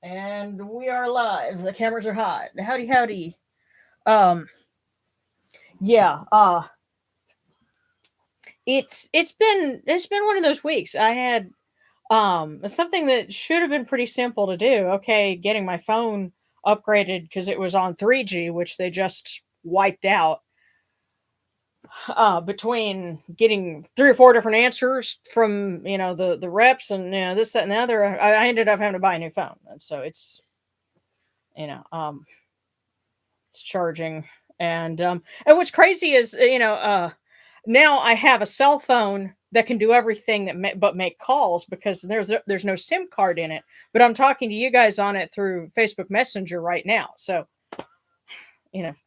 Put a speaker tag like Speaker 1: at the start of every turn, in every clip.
Speaker 1: And we are live. The cameras are hot. Howdy, howdy. Um, yeah. It's been one of those weeks. I had something that should have been pretty simple to do. Okay, getting my phone upgraded because it was on 3G, which they just wiped out. Between getting three or four different answers from the reps and this that and the other, I ended up having to buy a new phone, and so you know um it's charging. And what's crazy is now I have a cell phone that can do everything but make calls because there's no SIM card in it. But I'm talking to you guys on it through Facebook Messenger right now. So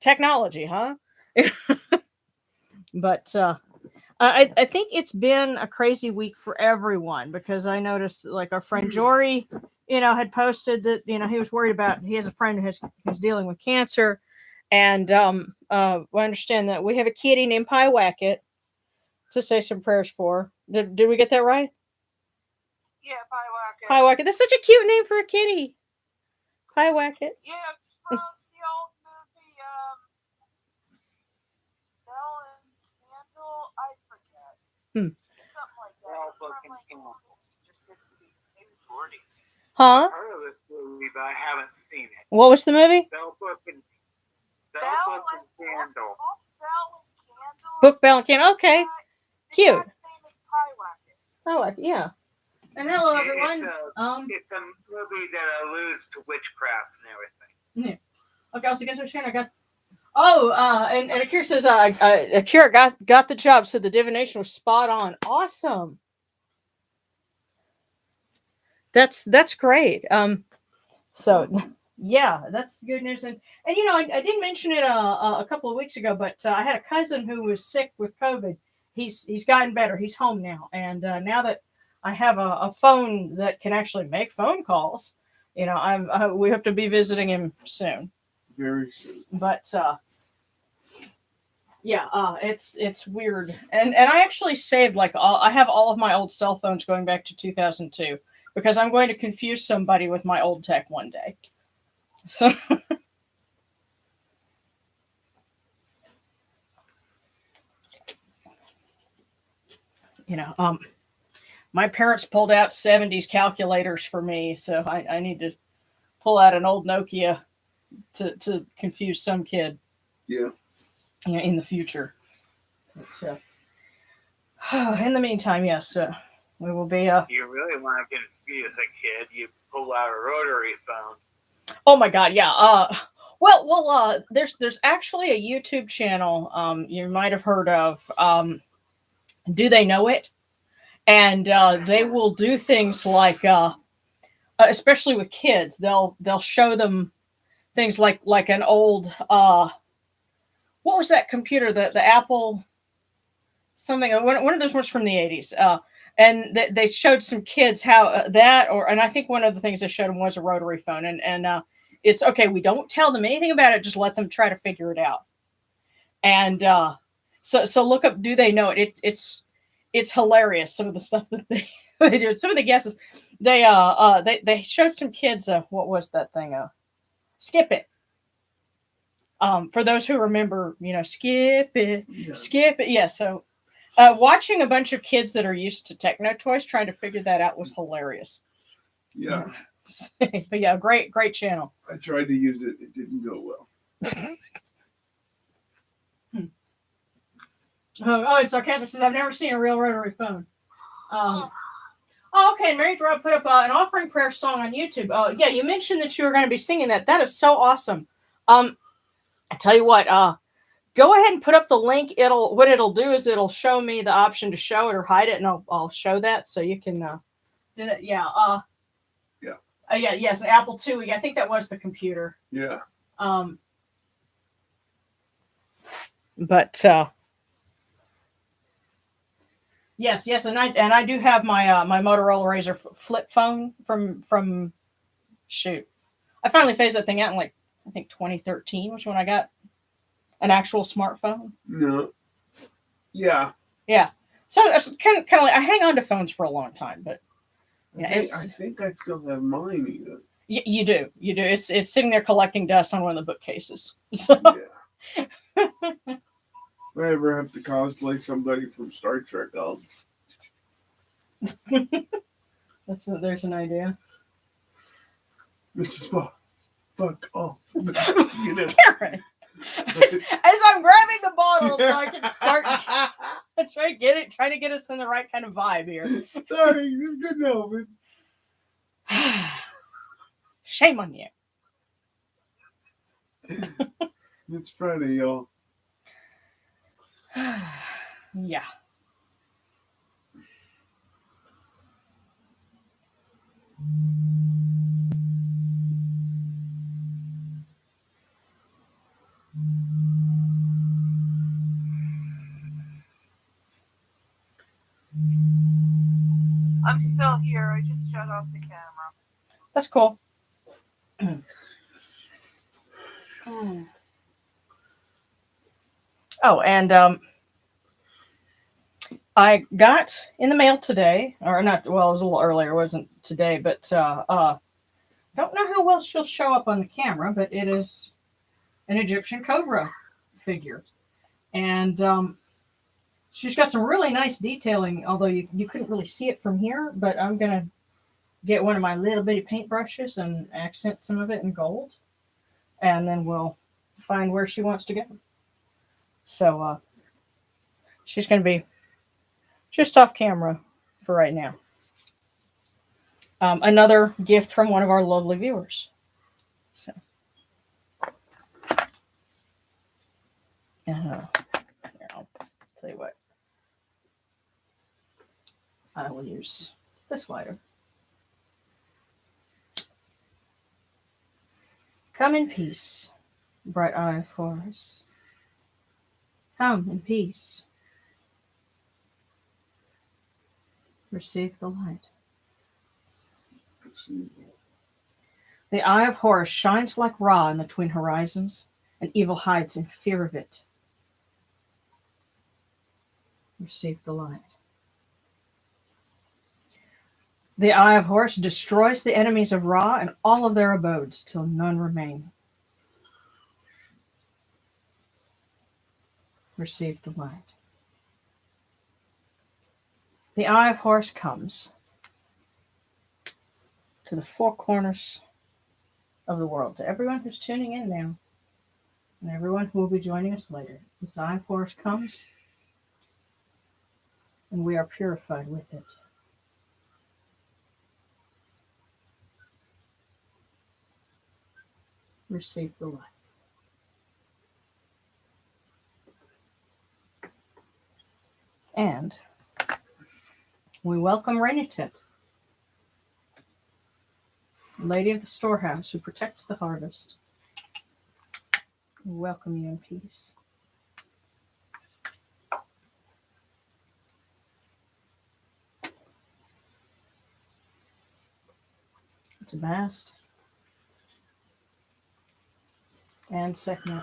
Speaker 1: technology, huh? But I think it's been a crazy week for everyone because I noticed like our friend Jory, had posted that he was worried about. He has a friend who's dealing with cancer, and I understand that we have a kitty named Pie Wacket to say some prayers for. Did we get that right?
Speaker 2: Yeah, Pie Wacket.
Speaker 1: Pie Wacket. That's such a cute name for a kitty. Pie Wacket.
Speaker 2: Yeah, it's from the old movie, Bell and Candle. I forget.
Speaker 1: Hmm.
Speaker 2: Something like that. Bell, Book, and Candle. Or 60s, maybe 40s.
Speaker 1: Huh?
Speaker 2: I've heard of this movie, but I haven't seen it.
Speaker 1: What was the movie?
Speaker 2: Bell, Book, and Candle. Bell and Candle.
Speaker 1: Book, Bell, and Candle. Okay. Cute.
Speaker 2: His name is Pie Wacket.
Speaker 1: Pie Wacket. Yeah. And hello, everyone.
Speaker 2: It's a movie that alludes to witchcraft and everything.
Speaker 1: Yeah. Okay, so guess what, Shane? I got. Oh, and Akira says, Akira got the job, so the divination was spot on. Awesome. That's great. So yeah, that's good news. And I did mention it a couple of weeks ago, but I had a cousin who was sick with COVID. He's gotten better. He's home now, and now that I have a phone that can actually make phone calls, we hope to be visiting him soon.
Speaker 3: Very soon.
Speaker 1: But yeah, it's weird, and I actually saved I have all of my old cell phones going back to 2002 because I'm going to confuse somebody with my old tech one day. So. My parents pulled out 70s calculators for me, so I need to pull out an old Nokia to confuse some kid.
Speaker 3: Yeah.
Speaker 1: In the future. But, in the meantime, yes, we will be.
Speaker 2: You really want to confuse a kid? You pull out a rotary phone.
Speaker 1: Oh my God, yeah. There's actually a YouTube channel you might have heard of. Do They Know It? And they will do things like, especially with kids, they'll show them things like an old what was that computer, the Apple something, one of those ones from the 80s, and they showed some kids how and I think one of the things they showed them was a rotary phone, and it's okay, we don't tell them anything about it, just let them try to figure it out. And so look up Do They Know It. It's hilarious, some of the stuff that they do, some of the guesses. They showed some kids what was that thing, Skip It. For those who remember, Skip It, yeah. Skip It. Yeah, so watching a bunch of kids that are used to techno toys trying to figure that out was hilarious.
Speaker 3: Yeah.
Speaker 1: But yeah, great channel.
Speaker 3: I tried to use it. It didn't go well.
Speaker 1: And Sarcastic says, I've never seen a real rotary phone. Okay. Mary Throw put up an offering prayer song on YouTube. Yeah, you mentioned that you were going to be singing that. That is so awesome. I tell you what, go ahead and put up the link. What it'll do is it'll show me the option to show it or hide it, and I'll show that so you can do that. Yeah. Yeah. Yes, Apple II. I think that was the computer.
Speaker 3: Yeah.
Speaker 1: But yes, and I do have my my Motorola Razr flip phone from shoot. I finally phased that thing out in I think 2013, which when I got an actual smartphone.
Speaker 3: No. Yeah.
Speaker 1: Yeah. So it's kind of like I hang on to phones for a long time, but
Speaker 3: yeah, I think I still have mine either.
Speaker 1: You do. You do. It's sitting there collecting dust on one of the bookcases. So
Speaker 3: Yeah. If I ever have to cosplay somebody from Star Trek, I'll
Speaker 1: there's an idea.
Speaker 3: Mrs. Spock, fuck off. You know.
Speaker 1: Darren, as I'm grabbing the bottle so I can start trying to get us in the right kind of vibe here.
Speaker 3: Sorry, it was good knowing.
Speaker 1: Shame on you.
Speaker 3: It's Friday, y'all.
Speaker 1: Yeah.
Speaker 2: I'm still here. I just shut off the camera.
Speaker 1: That's cool. Oh, and I got in the mail today, or not, well, it was a little earlier, it wasn't today, but don't know how well she'll show up on the camera, but it is an Egyptian cobra figure. And she's got some really nice detailing, although you couldn't really see it from here, but I'm going to get one of my little bitty paintbrushes and accent some of it in gold. And then we'll find where she wants to go. So she's going to be just off camera for right now. Another gift from one of our lovely viewers. So, here, I'll tell you what. I will use this lighter. Come in peace, bright eye of Horus. Come in peace. Receive the light. The eye of Horus shines like Ra in the twin horizons, and evil hides in fear of it. Receive the light. The eye of Horus destroys the enemies of Ra and all of their abodes till none remain. Receive the light. The eye of Horus comes to the four corners of the world, to everyone who's tuning in now, and everyone who will be joining us later. This eye of Horus comes, and we are purified with it. Receive the light. And we welcome Rennutet, Lady of the Storehouse who protects the harvest. We welcome you in peace. It's a Bast. And second.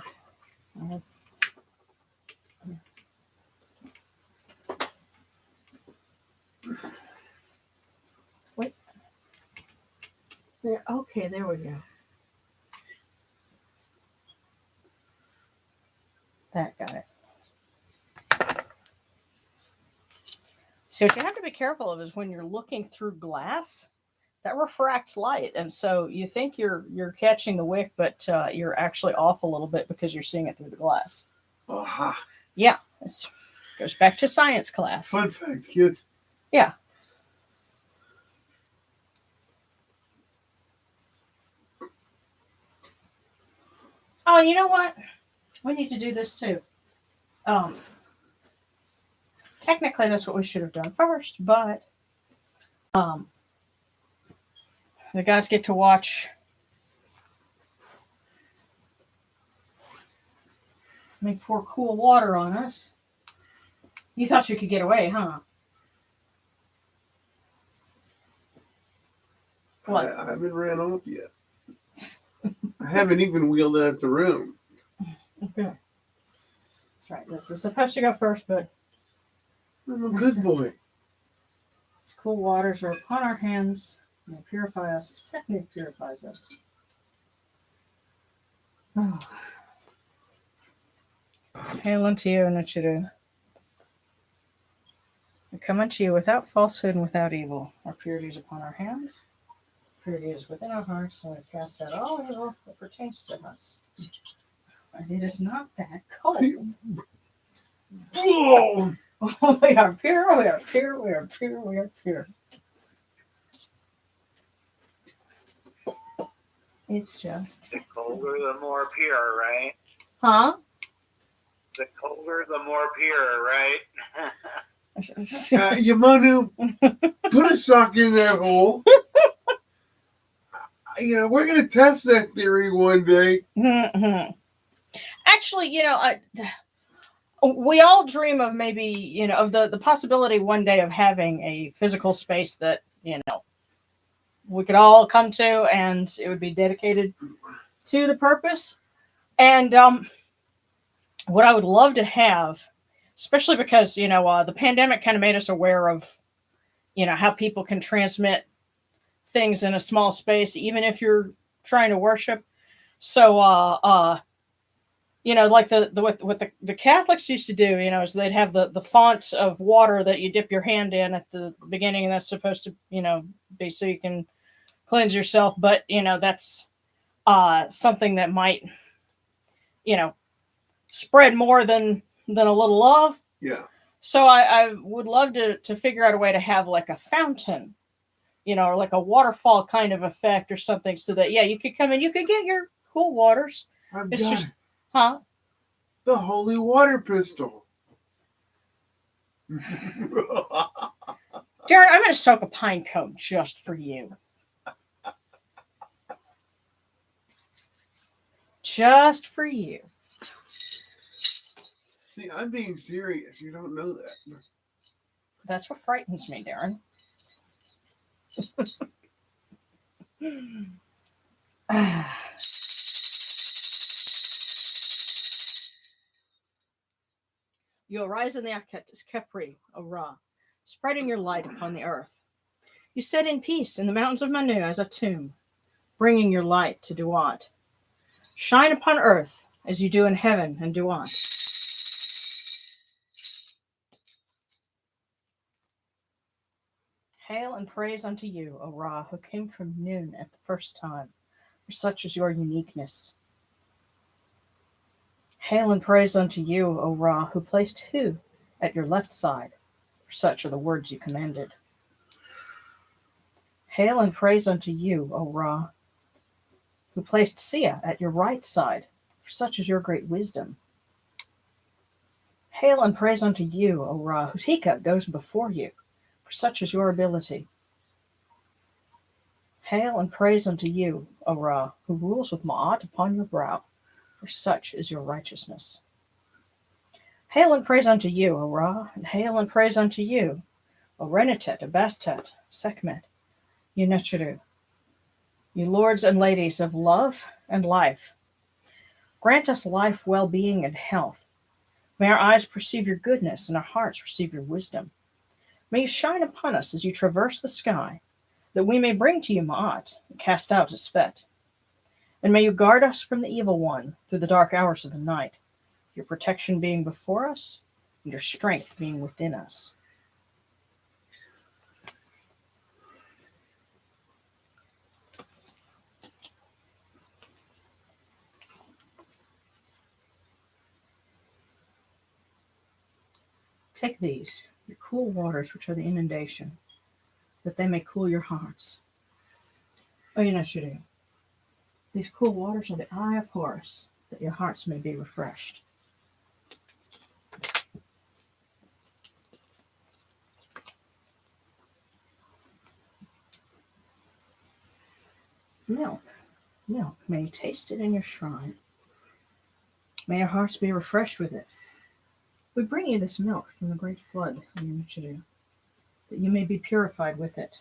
Speaker 1: Wait. There. Okay, there we go. That got it. So what you have to be careful of is when you're looking through glass, that refracts light, and so you think you're catching the wick, but you're actually off a little bit because you're seeing it through the glass.
Speaker 3: Aha.
Speaker 1: Yeah, it goes back to science class.
Speaker 3: Fun fact, kids.
Speaker 1: Yeah. Oh, and you know what? We need to do this too. Technically, that's what we should have done first, but the guys get to watch me pour cool water on us. You thought you could get away, huh? What?
Speaker 3: I haven't ran off yet. I haven't even wheeled out the room.
Speaker 1: Okay. That's right. This is supposed to go first, but
Speaker 3: I'm a good boy.
Speaker 1: these cool waters are upon our hands. May it purify us. This technique purifies us. Oh. Hail unto you, Nichiru. We come unto you without falsehood and without evil. Our purity is upon our hands. Purity is within our hearts, and we cast out all evil that pertains to us. And it is not that cold.
Speaker 3: Oh,
Speaker 1: Oh, we are pure, we are pure, we are pure, we are pure. It's just.
Speaker 2: The colder, the more pure, right?
Speaker 1: Huh?
Speaker 2: The colder, the more pure, right?
Speaker 3: Yamanu, put a sock in that hole. We're going to test that theory one day.
Speaker 1: Actually, we all dream of maybe, of the possibility one day of having a physical space that, we could all come to, and it would be dedicated to the purpose. And what I would love to have, especially because, the pandemic kind of made us aware of, how people can transmit things in a small space, even if you're trying to worship. So, like what the Catholics used to do, is they'd have the font of water that you dip your hand in at the beginning, and that's supposed to, be so you can cleanse yourself. But, that's something that might, spread more than a little love.
Speaker 3: Yeah.
Speaker 1: So I would love to figure out a way to have like a fountain, or like a waterfall kind of effect or something, so that, you could come in, you could get your cool waters.
Speaker 3: I've
Speaker 1: It's
Speaker 3: got
Speaker 1: just,
Speaker 3: it.
Speaker 1: huh?
Speaker 3: The holy water pistol.
Speaker 1: Darren, I'm going to soak a pine cone just for you. Just for you.
Speaker 3: See, I'm being serious. You don't know that.
Speaker 1: That's what frightens me, Darren. You arise in the Aketis Kepri, O Ra, spreading your light upon the earth. You set in peace in the mountains of Manu as a tomb, bringing your light to Duat. Shine upon earth as you do in heaven and Duat. Hail and praise unto you, O Ra, who came from noon at the first time, for such is your uniqueness. Hail and praise unto you, O Ra, who placed Hu at your left side, for such are the words you commanded. Hail and praise unto you, O Ra, who placed Sia at your right side, for such is your great wisdom. Hail and praise unto you, O Ra, whose Hika goes before you, for such is your ability. Hail and praise unto you, O Ra, who rules with Ma'at upon your brow, for such is your righteousness. Hail and praise unto you, O Ra, and hail and praise unto you, O Rennutet, O Bastet, Sekhmet, you Nechiru, you lords and ladies of love and life. Grant us life, well-being, and health. May our eyes perceive your goodness and our hearts receive your wisdom. May you shine upon us as you traverse the sky, that we may bring to you Ma'at and cast out Espet. And may you guard us from the evil one through the dark hours of the night, your protection being before us and your strength being within us. Take these, your cool waters, which are the inundation, that they may cool your hearts. Oh, you know what you do. These cool waters are the eye of Horus, that your hearts may be refreshed. Milk, may you taste it in your shrine. May your hearts be refreshed with it. We bring you this milk from the great flood, Rennutet, that you may be purified with it.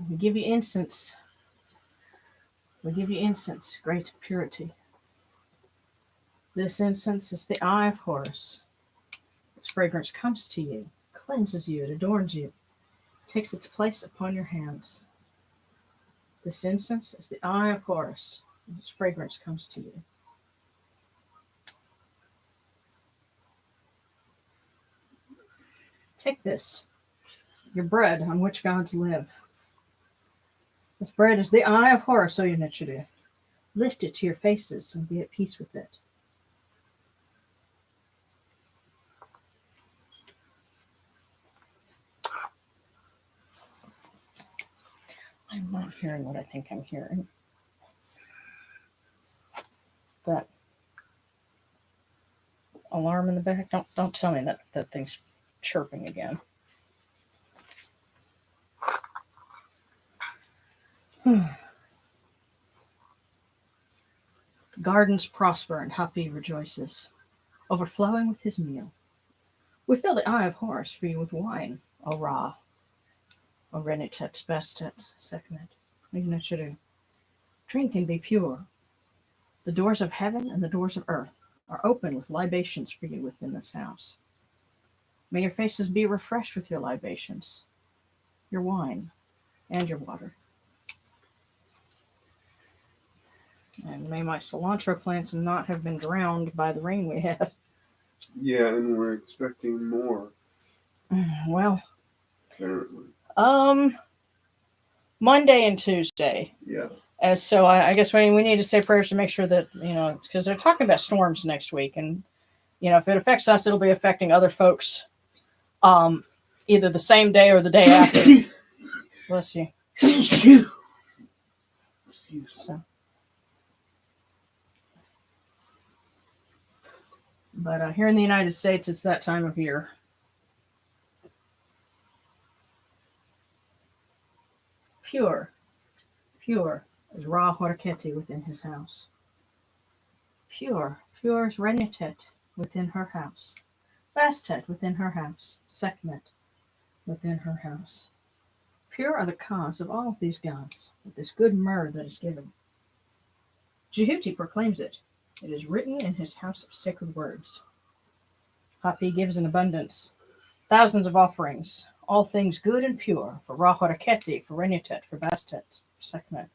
Speaker 1: We give you incense. We give you incense, great purity. This incense is the eye of Horus. Its fragrance comes to you, cleanses you, it adorns you, takes its place upon your hands. This incense is the eye of Horus. Its fragrance comes to you. Take this, your bread on which gods live. This bread is the eye of Horus, O Yunichuru. Lift it to your faces and be at peace with it. I'm not hearing what I think I'm hearing. That alarm in the back? Don't tell me that thing's chirping again. Gardens prosper and Hapi rejoices, overflowing with his meal. We fill the eye of Horus for you with wine, O Ra, O Rennutet, Bastet, Sekhmet, Ignatiru. Drink and be pure. The doors of heaven and the doors of earth are open with libations for you within this house. May your faces be refreshed with your libations, your wine, and your water. And may my cilantro plants not have been drowned by the rain we had.
Speaker 3: Yeah, and we're expecting more,
Speaker 1: Well,
Speaker 3: apparently.
Speaker 1: Monday and Tuesday.
Speaker 3: Yeah.
Speaker 1: And so I guess we need to say prayers to make sure that, because they're talking about storms next week. And, if it affects us, it'll be affecting other folks either the same day or the day after. Bless you.
Speaker 3: Excuse me.
Speaker 1: So. But here in the United States, it's that time of year. Pure is Ra Horaketi within his house. Pure is Rennutet within her house. Bastet within her house. Sekhmet within her house. Pure are the cause of all of these gods, with this good myrrh that is given. Jehuti proclaims it. It is written in his house of sacred words. Hapi gives in abundance, thousands of offerings, all things good and pure, for Ra Horaketi, for Rennutet, for Bastet, for Sekhmet.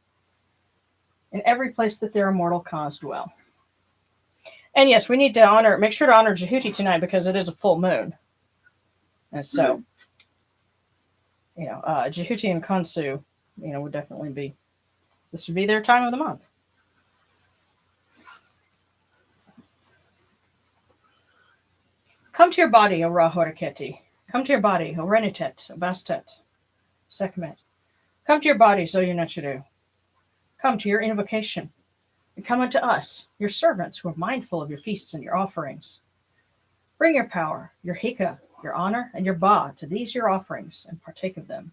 Speaker 1: In every place that their immortal cause dwell. And yes, we need to make sure to honor Jehuti tonight because it is a full moon. And so, Jehuti and Kansu, would definitely this would be their time of the month. Come to your body, O Ra Horaketi. Come to your body, O Rennutet, O Bastet, Sekhmet. Come to your bodies, O Yunichuru. Come to your invocation. And come unto us, your servants who are mindful of your feasts and your offerings. Bring your power, your hika, your honor, and your ba to these your offerings, and partake of them.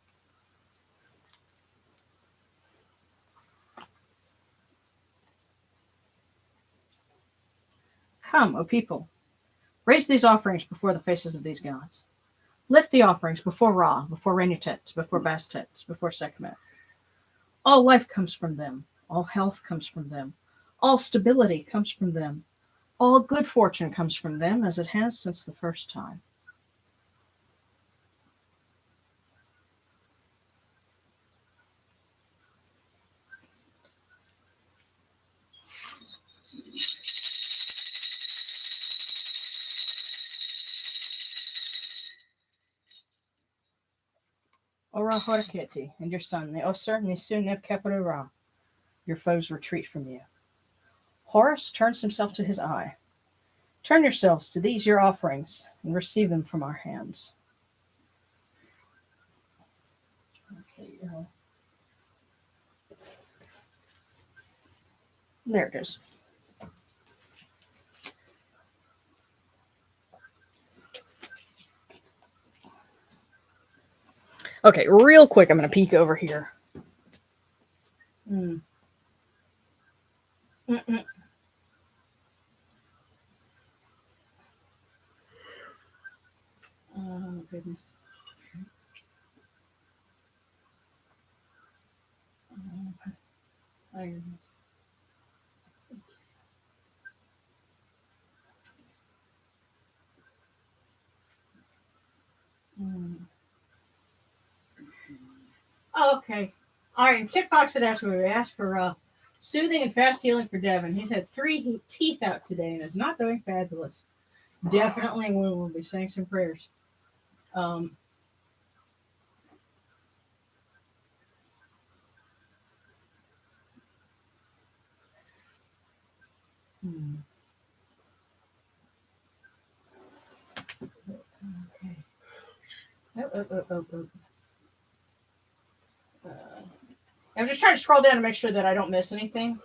Speaker 1: Come, O people, raise these offerings before the faces of these gods. Lift the offerings before Ra, before Rennutet, before Bastet, before Sekhmet. All life comes from them. All health comes from them. All stability comes from them. All good fortune comes from them, as it has since the first time. Ora Horaketi, and your son, the Osir Nisu Nebkeperu Ra. Your foes retreat from you. Horus turns himself to his eye. Turn yourselves to these your offerings, and receive them from our hands. Okay, there it is. Okay, real quick, I'm going to peek over here. Oh, goodness. Oh, okay. All right. Kit Fox had asked me. We asked for soothing and fast healing for Devin. He's had 3 teeth out today and is not doing fabulous. Definitely, we will be saying some prayers. Um, hmm. Okay. Oh. I'm just trying to scroll down to make sure that I don't miss anything.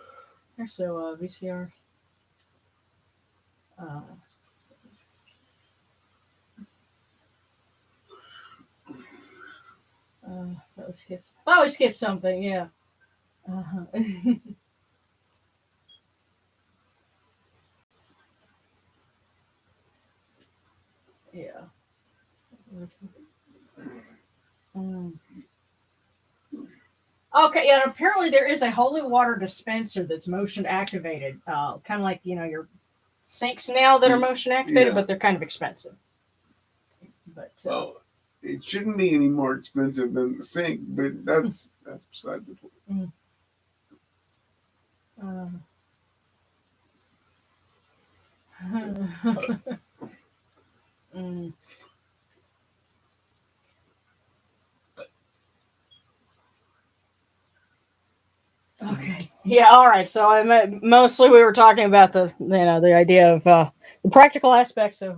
Speaker 1: So VCR. Uh, thought we skipped something. Yeah. Uh-huh. Yeah. Um, okay. Yeah. Apparently, there is a holy water dispenser that's motion activated. Kind of like your sinks now that are motion activated, but they're kind of expensive. But
Speaker 3: Well, it shouldn't be any more expensive than the sink, but that's beside the point.
Speaker 1: Mm. Okay. Yeah. All right. So mostly we were talking about the idea of the practical aspects of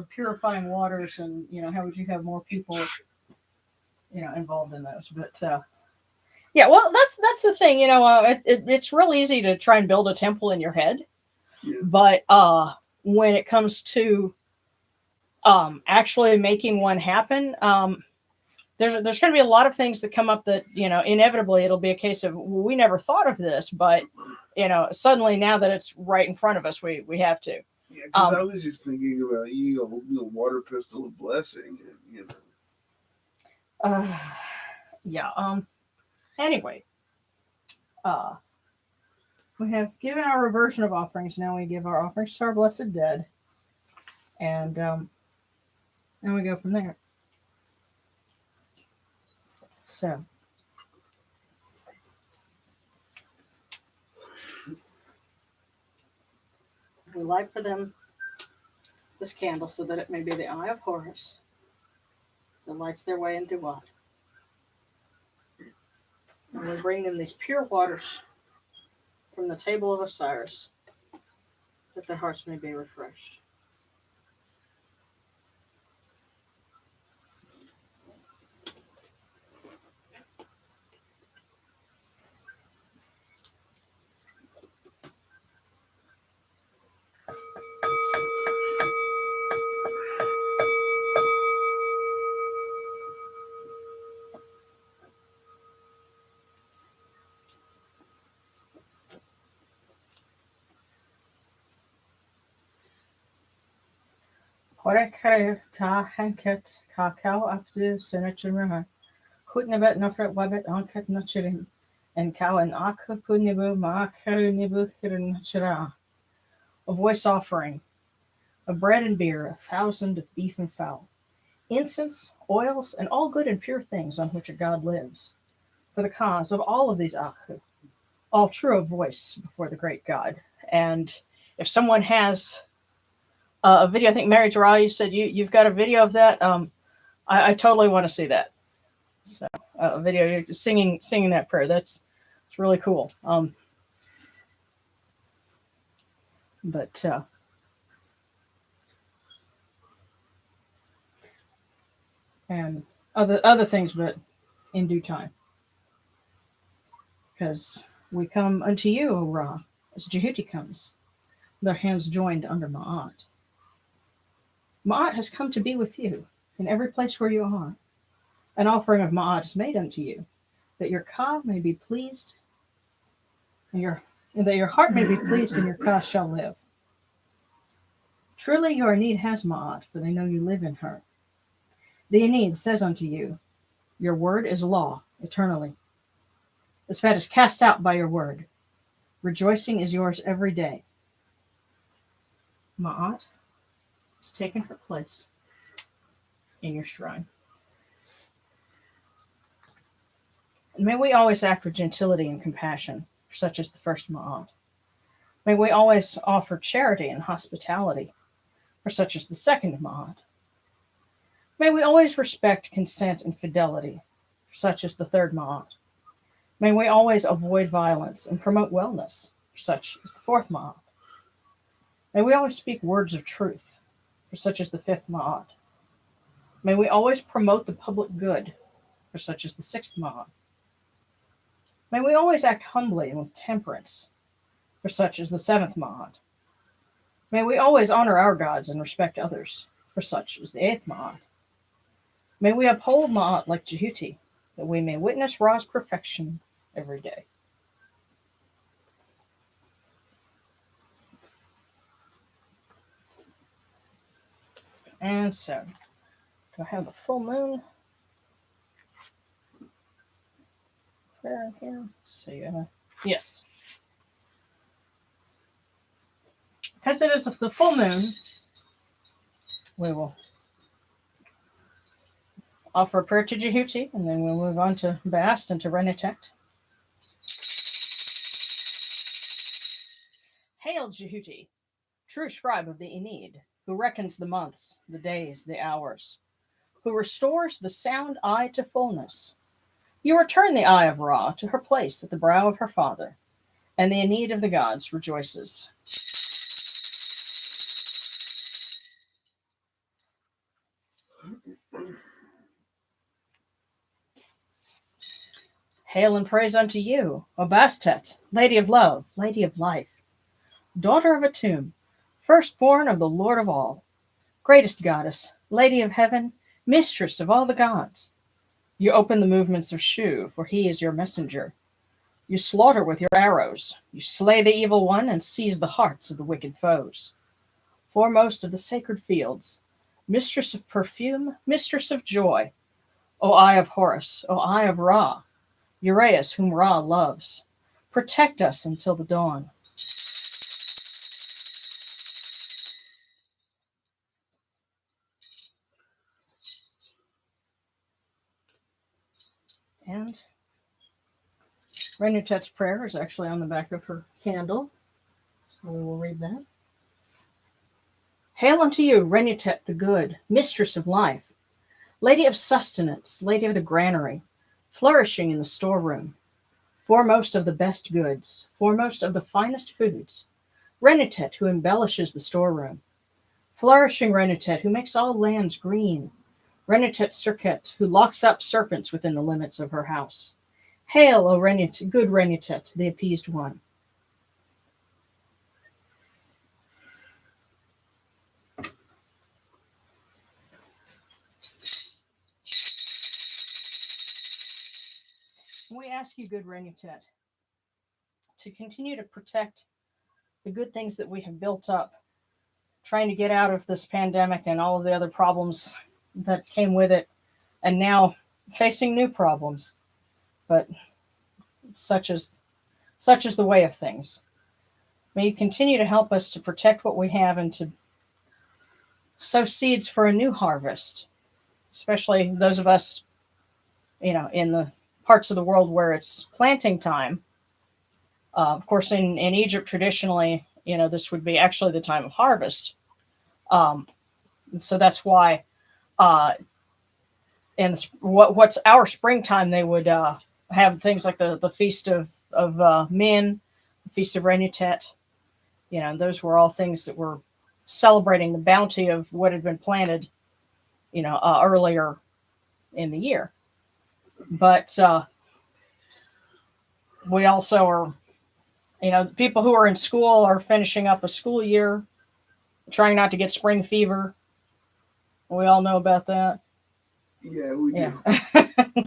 Speaker 1: purifying waters, and how would you have more people involved in those. But yeah, well, that's the thing. It's real easy to try and build a temple in your head, but when it comes to actually making one happen, there's going to be a lot of things that come up that inevitably it'll be a case of, well, we never thought of this, but suddenly now that it's right in front of us, we have to.
Speaker 3: Yeah, because I was just thinking about water pistol of blessing, and
Speaker 1: Yeah. Anyway, we have given our reversion of offerings. Now we give our offerings to our blessed dead, and then we go from there. So we light for them this candle so that it may be the eye of Horus that lights their way into what? And we bring them these pure waters from the table of Osiris, that their hearts may be refreshed. Horekare ta hanket kakao abdu senachimra. Kutnebet nofret wabet anket nachirim. And cow and aka punibu maakaru nibu hirin. A voice offering of bread and beer, 1,000 of beef and fowl, incense, oils, and all good and pure things on which a god lives, for the cause of all of these Aku, all true of voice before the great God. And if someone has a video, I think Mary Terrell, you said you've got a video of that. I totally want to see that. So a video you're singing that prayer. It's really cool. But and other things, but in due time, because we come unto you, O Ra, as Jehuti comes, their hands joined under Ma'at. Ma'at has come to be with you in every place where you are. An offering of Ma'at is made unto you, that your Ka may be pleased, and that your heart may be pleased, and your Ka shall live. Truly your need has Ma'at, for they know you live in her. The Enid says unto you, your word is law eternally. The Svet is cast out by your word. Rejoicing is yours every day. Ma'at has taken her place in your shrine. May we always act with gentility and compassion, for such is the first Ma'at. May we always offer charity and hospitality, for such is the second Ma'at. May we always respect consent and fidelity, for such is the third Ma'at. May we always avoid violence and promote wellness, for such is the fourth Ma'at. May we always speak words of truth, for such is the fifth Ma'at. May we always promote the public good, for such is the sixth Ma'at. May we always act humbly and with temperance, for such is the seventh Ma'at. May we always honor our gods and respect others, for such is the eighth Ma'at. May we uphold Ma'at like Jehuti, that we may witness Ra's perfection every day. And so, do I have the full moon prayer in here? Let's see. Yes. Because it is the full moon, we will offer a prayer to Jehuti, and then we'll move on to Bast and to Rennutet. Hail, Jehuti, true scribe of the Enid, who reckons the months, the days, the hours, who restores the sound eye to fullness. You return the eye of Ra to her place at the brow of her father, and the Enid of the gods rejoices. Hail and praise unto you, O Bastet, Lady of Love, Lady of Life, daughter of Atum, firstborn of the Lord of all, greatest goddess, Lady of Heaven, mistress of all the gods. You open the movements of Shu, for he is your messenger. You slaughter with your arrows. You slay the evil one and seize the hearts of the wicked foes. Foremost of the sacred fields, mistress of perfume, mistress of joy, O Eye of Horus, O Eye of Ra, Uraeus whom Ra loves, protect us until the dawn. And Rennutet's prayer is actually on the back of her candle, so we will read that. Hail unto you, Rennutet the good, mistress of life, lady of sustenance, lady of the granary, flourishing in the storeroom, foremost of the best goods, foremost of the finest foods, Rennutet who embellishes the storeroom, flourishing Rennutet who makes all lands green, Rennutet Serket who locks up serpents within the limits of her house. Hail, O Rennutet, good Rennutet, the appeased one. We ask you, good Rennutet, to continue to protect the good things that we have built up, trying to get out of this pandemic and all of the other problems that came with it, and now facing new problems. But such is the way of things. May you continue to help us to protect what we have and to sow seeds for a new harvest, especially those of us, in the parts of the world where it's planting time. Of course, in Egypt, traditionally, this would be actually the time of harvest. So that's why, and what's our springtime, they would have things like the Feast of Min, the Feast of Rennutet. Those were all things that were celebrating the bounty of what had been planted, earlier in the year. But we also are, people who are in school are finishing up a school year, trying not to get spring fever. We all know about that.
Speaker 3: Yeah, we do.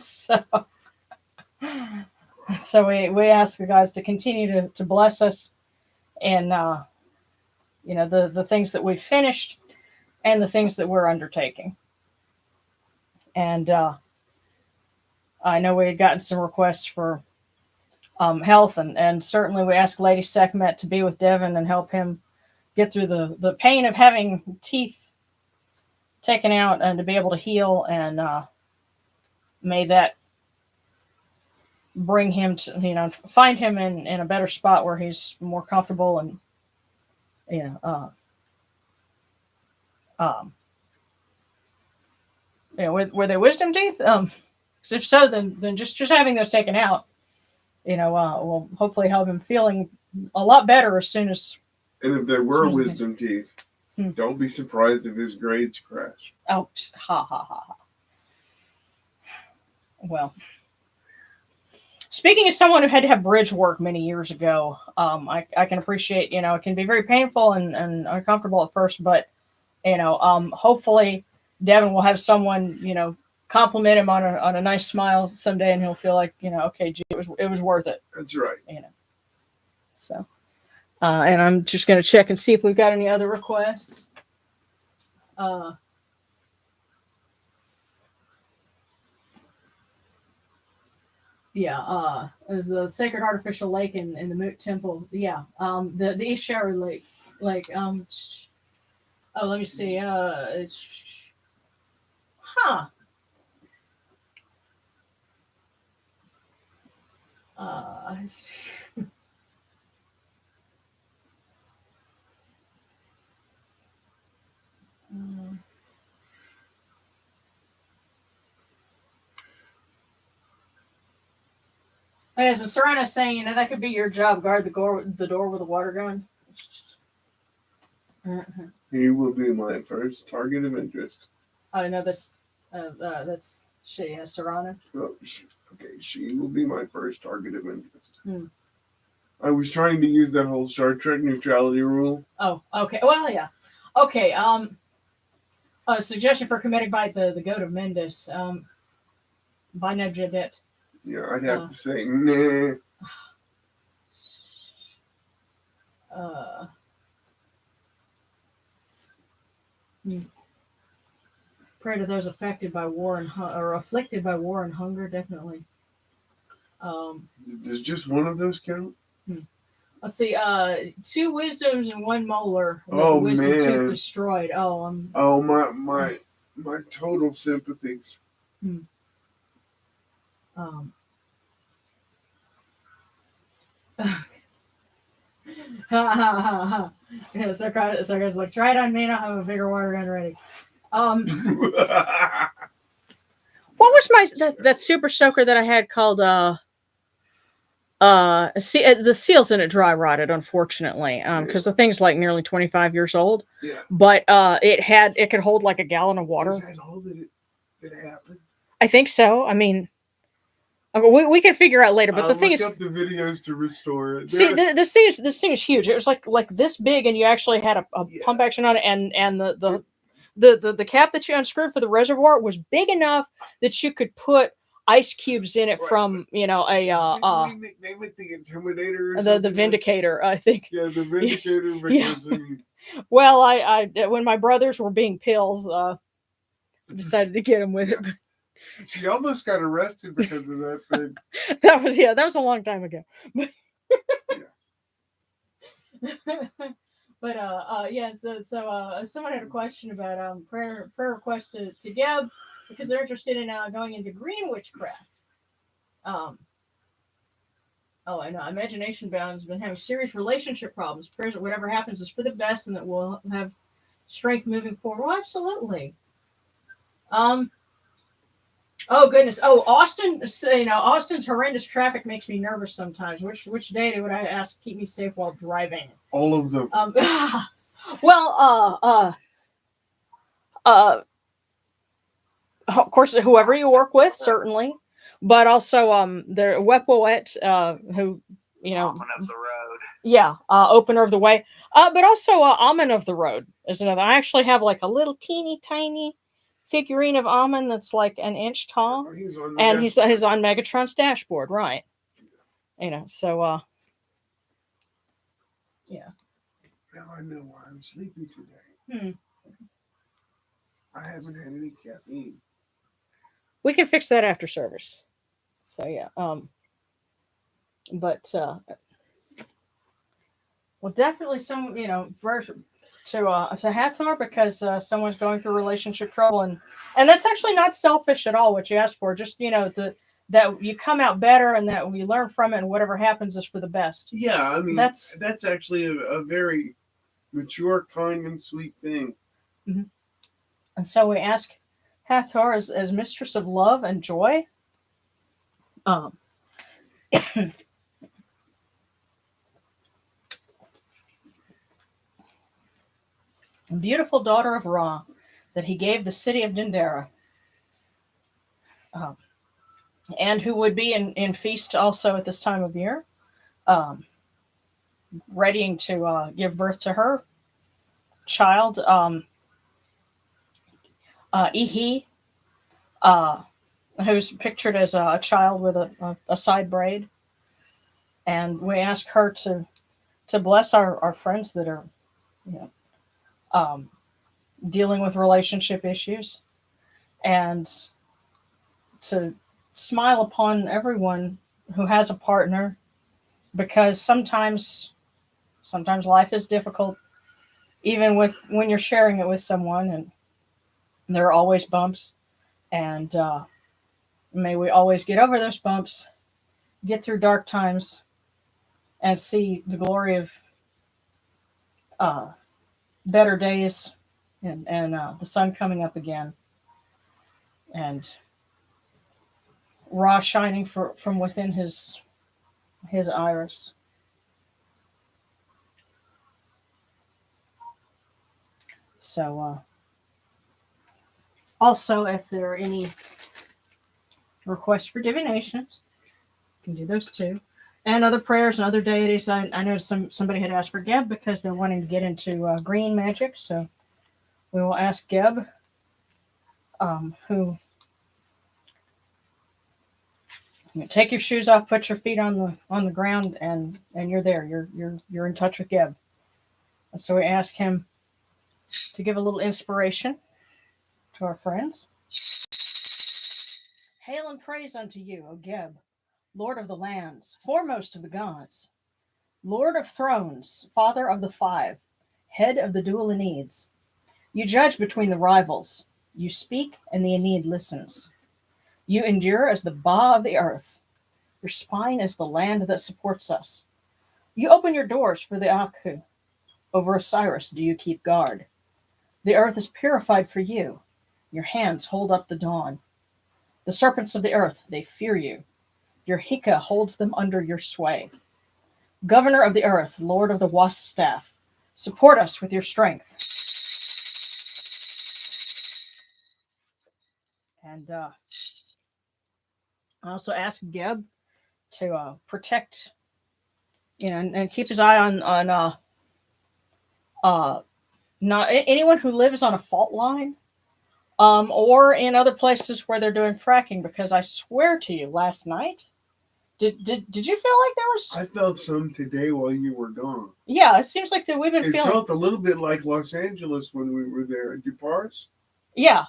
Speaker 1: So we ask the guys to continue to bless us in, the things that we've finished and the things that we're undertaking. And I know we had gotten some requests for health, and certainly we ask Lady Sekhmet to be with Devin and help him get through the pain of having teeth taken out and to be able to heal, and may that bring him to, find him in a better spot where he's more comfortable and, you know, were they wisdom teeth? 'Cause if so, then just having those taken out, will hopefully help him feeling a lot better as soon as.
Speaker 3: And if there were wisdom teeth, don't be surprised if his grades crash.
Speaker 1: Oh, ha ha ha ha. Well, speaking as someone who had to have bridge work many years ago, I can appreciate, it can be very painful and uncomfortable at first, but, hopefully Devin will have someone, compliment him on a nice smile someday, and he'll feel like, okay, gee, it was worth it.
Speaker 3: That's right.
Speaker 1: So, and I'm just going to check and see if we've got any other requests. Is the Sacred Artificial Lake in the Moot Temple. Yeah. The East Shower Lake. Let me see. Huh. As a Serena saying, that could be your job. Guard the door with the water gun.
Speaker 3: He will be my first target of interest.
Speaker 1: I know that's she, Serena.
Speaker 3: Oh, okay, she will be my first target of interest. I was trying to use that whole Star Trek neutrality rule.
Speaker 1: Oh, okay. Well, yeah. Okay. A suggestion for Kemetic by the Goat of Mendes. By Nebjadet.
Speaker 3: Yeah, I'd have to say, nah.
Speaker 1: Pray to those affected by war or afflicted by war and hunger, definitely.
Speaker 3: Does just one of those count?
Speaker 1: Let's see. 2 wisdoms and 1 molar.
Speaker 3: Oh,
Speaker 1: the wisdom
Speaker 3: man.
Speaker 1: tooth destroyed.
Speaker 3: My total sympathies.
Speaker 1: Yeah, Sarkis like, try it on me. I'll have a bigger water gun ready. What was that super soaker that I had called the seals in it dry rotted, unfortunately, because the thing's like nearly 25 years old.
Speaker 3: Yeah.
Speaker 1: But it could hold like a gallon of water.
Speaker 3: Is that all that it happened?
Speaker 1: I think so. I mean, we can figure out later. But
Speaker 3: I'll
Speaker 1: the thing
Speaker 3: look
Speaker 1: is,
Speaker 3: up the videos to restore it.
Speaker 1: See, this thing is huge. It was like this big, and you actually had a pump action on it, and the cap that you unscrewed for the reservoir was big enough that you could put ice cubes in it from
Speaker 3: Didn't we nickname it the Intimidator? Or
Speaker 1: the Vindicator, I think.
Speaker 3: Yeah, the Vindicator. Because
Speaker 1: well, I when my brothers were being pills, decided to get them with it.
Speaker 3: She almost got arrested because of that thing.
Speaker 1: That was a long time ago. But so someone had a question about prayer request to Geb because they're interested in going into green witchcraft. I know Imagination Bound's been having serious relationship problems. Prayers that whatever happens is for the best and that we'll have strength moving forward. Well, absolutely. Oh goodness! Oh, Austin. Austin's horrendous traffic makes me nervous sometimes. Which day would I ask keep me safe while driving?
Speaker 3: All of them.
Speaker 1: Of course, whoever you work with, certainly, but also the Wepwoet, who
Speaker 2: Open up the road.
Speaker 1: Yeah, opener of the way. But also Amen of the Road is another. I actually have like a little teeny tiny figurine of Amen that's like an inch tall, and he's on Megatron's dashboard, right? So yeah.
Speaker 3: Now I know why I'm sleepy today. I haven't had any caffeine.
Speaker 1: We can fix that after service. So yeah. But well, definitely some first to Hathor because someone's going through relationship trouble and that's actually not selfish at all what you asked for. Just the that you come out better and that you learn from it and whatever happens is for the best.
Speaker 3: Yeah, I mean,
Speaker 1: That's
Speaker 3: that's actually a very mature, kind, and sweet thing.
Speaker 1: Mhm. And so we ask Hathor as mistress of love and joy. Um, beautiful daughter of Ra, that he gave the city of Dendera, um, and who would be in feast also at this time of year, um, readying to give birth to her child, Ihi, uh, who's pictured as a child with a side braid. And we ask her to bless our friends that are, you know, um, dealing with relationship issues, and to smile upon everyone who has a partner, because sometimes life is difficult, even with when you're sharing it with someone, and there are always bumps, and may we always get over those bumps, get through dark times, and see the glory of uh, better days, and the sun coming up again, and Ra shining from within his iris. So, also, if there are any requests for divinations, you can do those too. And other prayers and other deities. I know somebody had asked for Geb because they're wanting to get into green magic. So we will ask Geb, who, take your shoes off, put your feet on the ground, and you're there. You're in touch with Geb. And so we ask him to give a little inspiration to our friends. Hail and praise unto you, O Geb, Lord of the lands, foremost of the gods, Lord of thrones, Father of the five, head of the dual Aeneads. You judge between the rivals. You speak, and the Aeneid listens. You endure as the Ba of the earth. Your spine is the land that supports us. You open your doors for the Aku. Over Osiris do you keep guard. The earth is purified for you. Your hands hold up the dawn. The serpents of the earth, they fear you. Your Hika holds them under your sway. Governor of the earth, Lord of the wasp staff, support us with your strength. And I also asked Geb to protect, and keep his eye on not anyone who lives on a fault line, or in other places where they're doing fracking. Because I swear to you, last night, did you feel like there was?
Speaker 3: I felt some today while you were gone.
Speaker 1: Yeah, it seems like that we've been
Speaker 3: It
Speaker 1: feeling.
Speaker 3: felt a little bit like Los Angeles when we were there at Dupars.
Speaker 1: Yeah,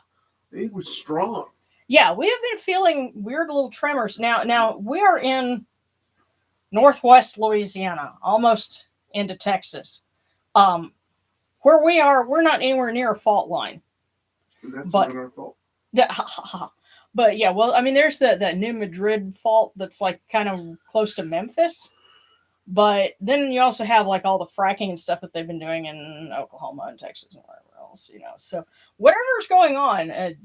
Speaker 3: It was strong.
Speaker 1: yeah, we have been feeling weird little tremors. Now we are in northwest Louisiana, almost into Texas. Um, where we are, we're not anywhere near a fault line.
Speaker 3: And that's
Speaker 1: But
Speaker 3: not our fault.
Speaker 1: yeah, but yeah, well, I mean, there's that New Madrid fault that's like kind of close to Memphis. But then you also have like all the fracking and stuff that they've been doing in Oklahoma and Texas and wherever else, So whatever's going on, I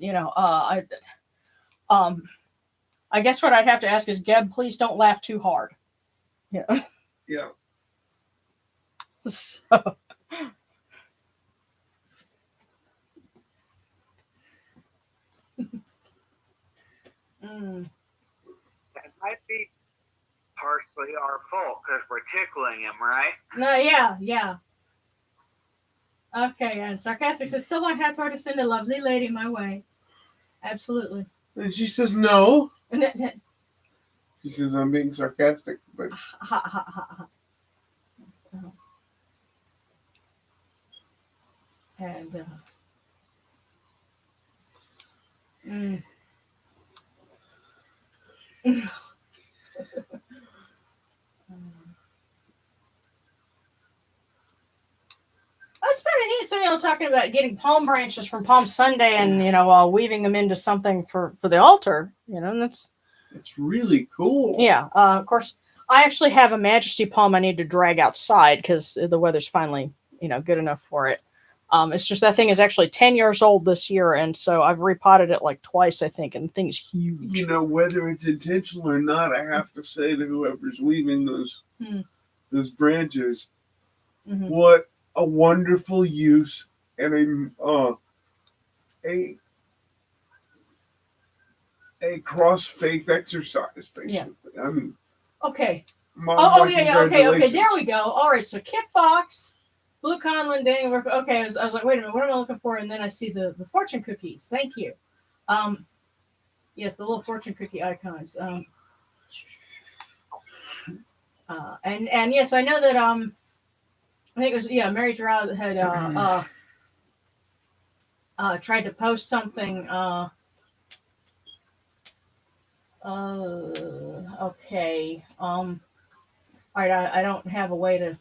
Speaker 1: guess what I'd have to ask is, Geb, please don't laugh too hard. Yeah.
Speaker 3: Yeah.
Speaker 1: So,
Speaker 2: That might be partially our fault because we're tickling him, right?
Speaker 1: No, yeah. Okay, and sarcastic says, still might have to send a lovely lady my way. Absolutely.
Speaker 3: And she says, no.
Speaker 1: And
Speaker 3: She says, I'm being sarcastic, but
Speaker 1: and mm. That's pretty neat. So, talking about getting palm branches from Palm Sunday and, weaving them into something for the altar, and that's
Speaker 3: It's really cool.
Speaker 1: Yeah. Of course, I actually have a Majesty palm I need to drag outside because the weather's finally, good enough for it. It's just that thing is actually 10 years old this year, and so I've repotted it like twice, I think, and the thing's huge.
Speaker 3: You know, whether it's intentional or not, I have to say to whoever's weaving those branches, what a wonderful use and a cross faith exercise, basically.
Speaker 1: Yeah.
Speaker 3: I mean,
Speaker 1: Okay.
Speaker 3: Mom,
Speaker 1: Yeah. Okay. There we go. All right. So Kit Fox, Blue Conlon, Daniel. Okay. I was like, wait a minute. What am I looking for? And then I see the fortune cookies. Thank you. Yes, the little fortune cookie icons. And yes, I know that I think it was Mary Gerard had tried to post something. Okay. All right. I don't have a way to.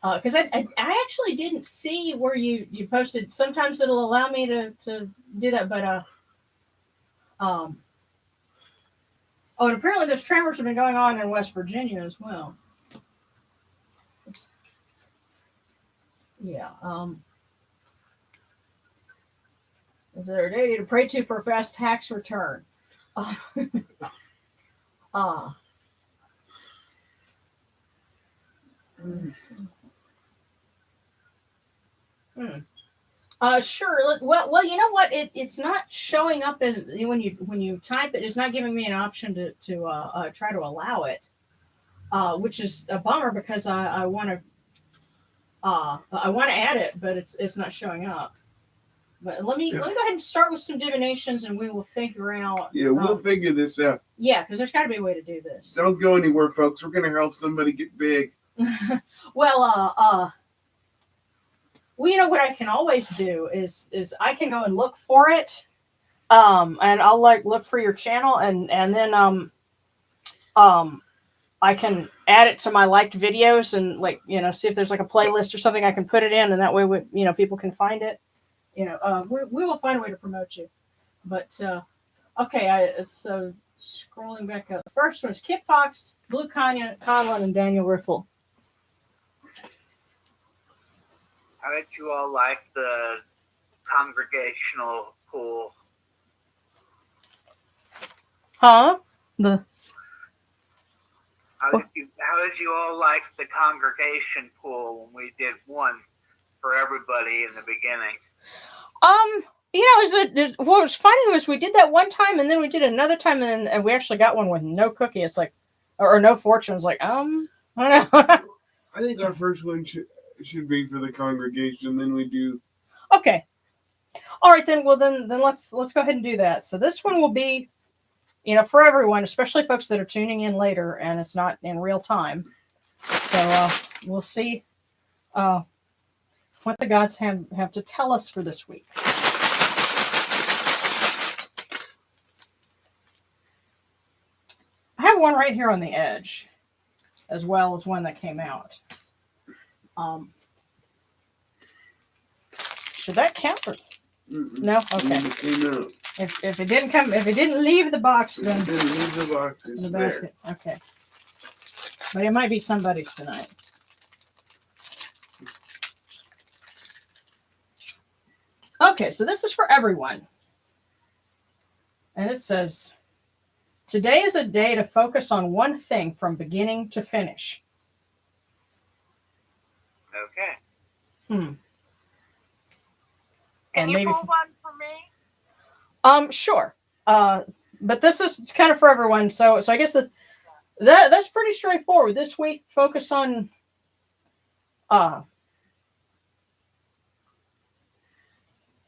Speaker 1: Because I actually didn't see where you posted. Sometimes it'll allow me to do that, but oh, and apparently those tremors have been going on in West Virginia as well. Oops. Yeah. Is there a day to pray to for a fast tax return? Sure. Well, you know what? It's not showing up as when you type it. It's not giving me an option to try to allow it, which is a bummer because I want to add it, but it's not showing up. But let me go ahead and start with some divinations, and we will figure out.
Speaker 3: Yeah, we'll figure this out.
Speaker 1: Yeah, because there's got to be a way to do this.
Speaker 3: Don't go anywhere, folks. We're gonna help somebody get big.
Speaker 1: Well, you know what I can always do is I can go and look for it, and I'll look for your channel, and then I can add it to my liked videos and see if there's like a playlist or something I can put it in, and that way people can find it. We will find a way to promote you. But okay, so scrolling back up, the first one is Kit Fox, Blue Conlon, and Daniel Riffle.
Speaker 2: How did you all like the congregational pool?
Speaker 1: Huh?
Speaker 2: How did you all like the congregation pool when we did one for everybody in the beginning?
Speaker 1: What was funny was we did that one time, and then we did another time, and we actually got one with no cookie. It's like, or no fortune. It's like, I don't know.
Speaker 3: I think our first one should be for the congregation. Then we do.
Speaker 1: Okay. All right then. Well then let's go ahead and do that. So this one will be, for everyone, especially folks that are tuning in later and it's not in real time. So we'll see what the gods have to tell us for this week. I have one right here on the edge, as well as one that came out. Should that count? No? Okay. If it didn't leave the box, then
Speaker 3: it didn't leave the box. It's
Speaker 1: the basket. There. Okay. But it might be somebody's tonight. Okay, so this is for everyone. And it says, today is a day to focus on one thing from beginning to finish.
Speaker 2: Okay.
Speaker 4: Can you pull one for me?
Speaker 1: Sure. But this is kind of for everyone. So I guess that's pretty straightforward. This week, focus on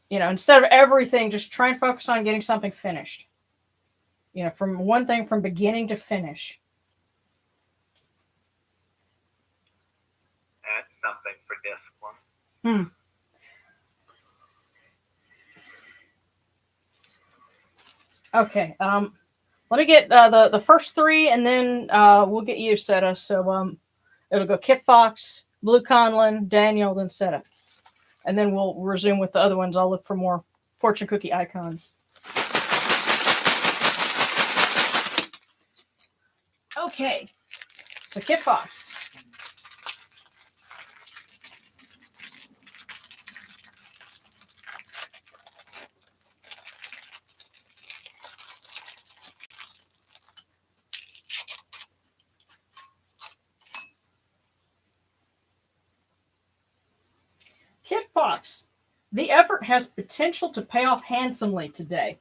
Speaker 1: instead of everything, just try and focus on getting something finished. From one thing from beginning to finish.
Speaker 2: That's something for discipline.
Speaker 1: Okay. Let me get the first three, and then we'll get you, Seta. So it'll go Kit Fox, Blue Conlon, Daniel, then Seta. And then we'll resume with the other ones. I'll look for more fortune cookie icons. Okay. So kit box. Kit box. The effort has potential to pay off handsomely today.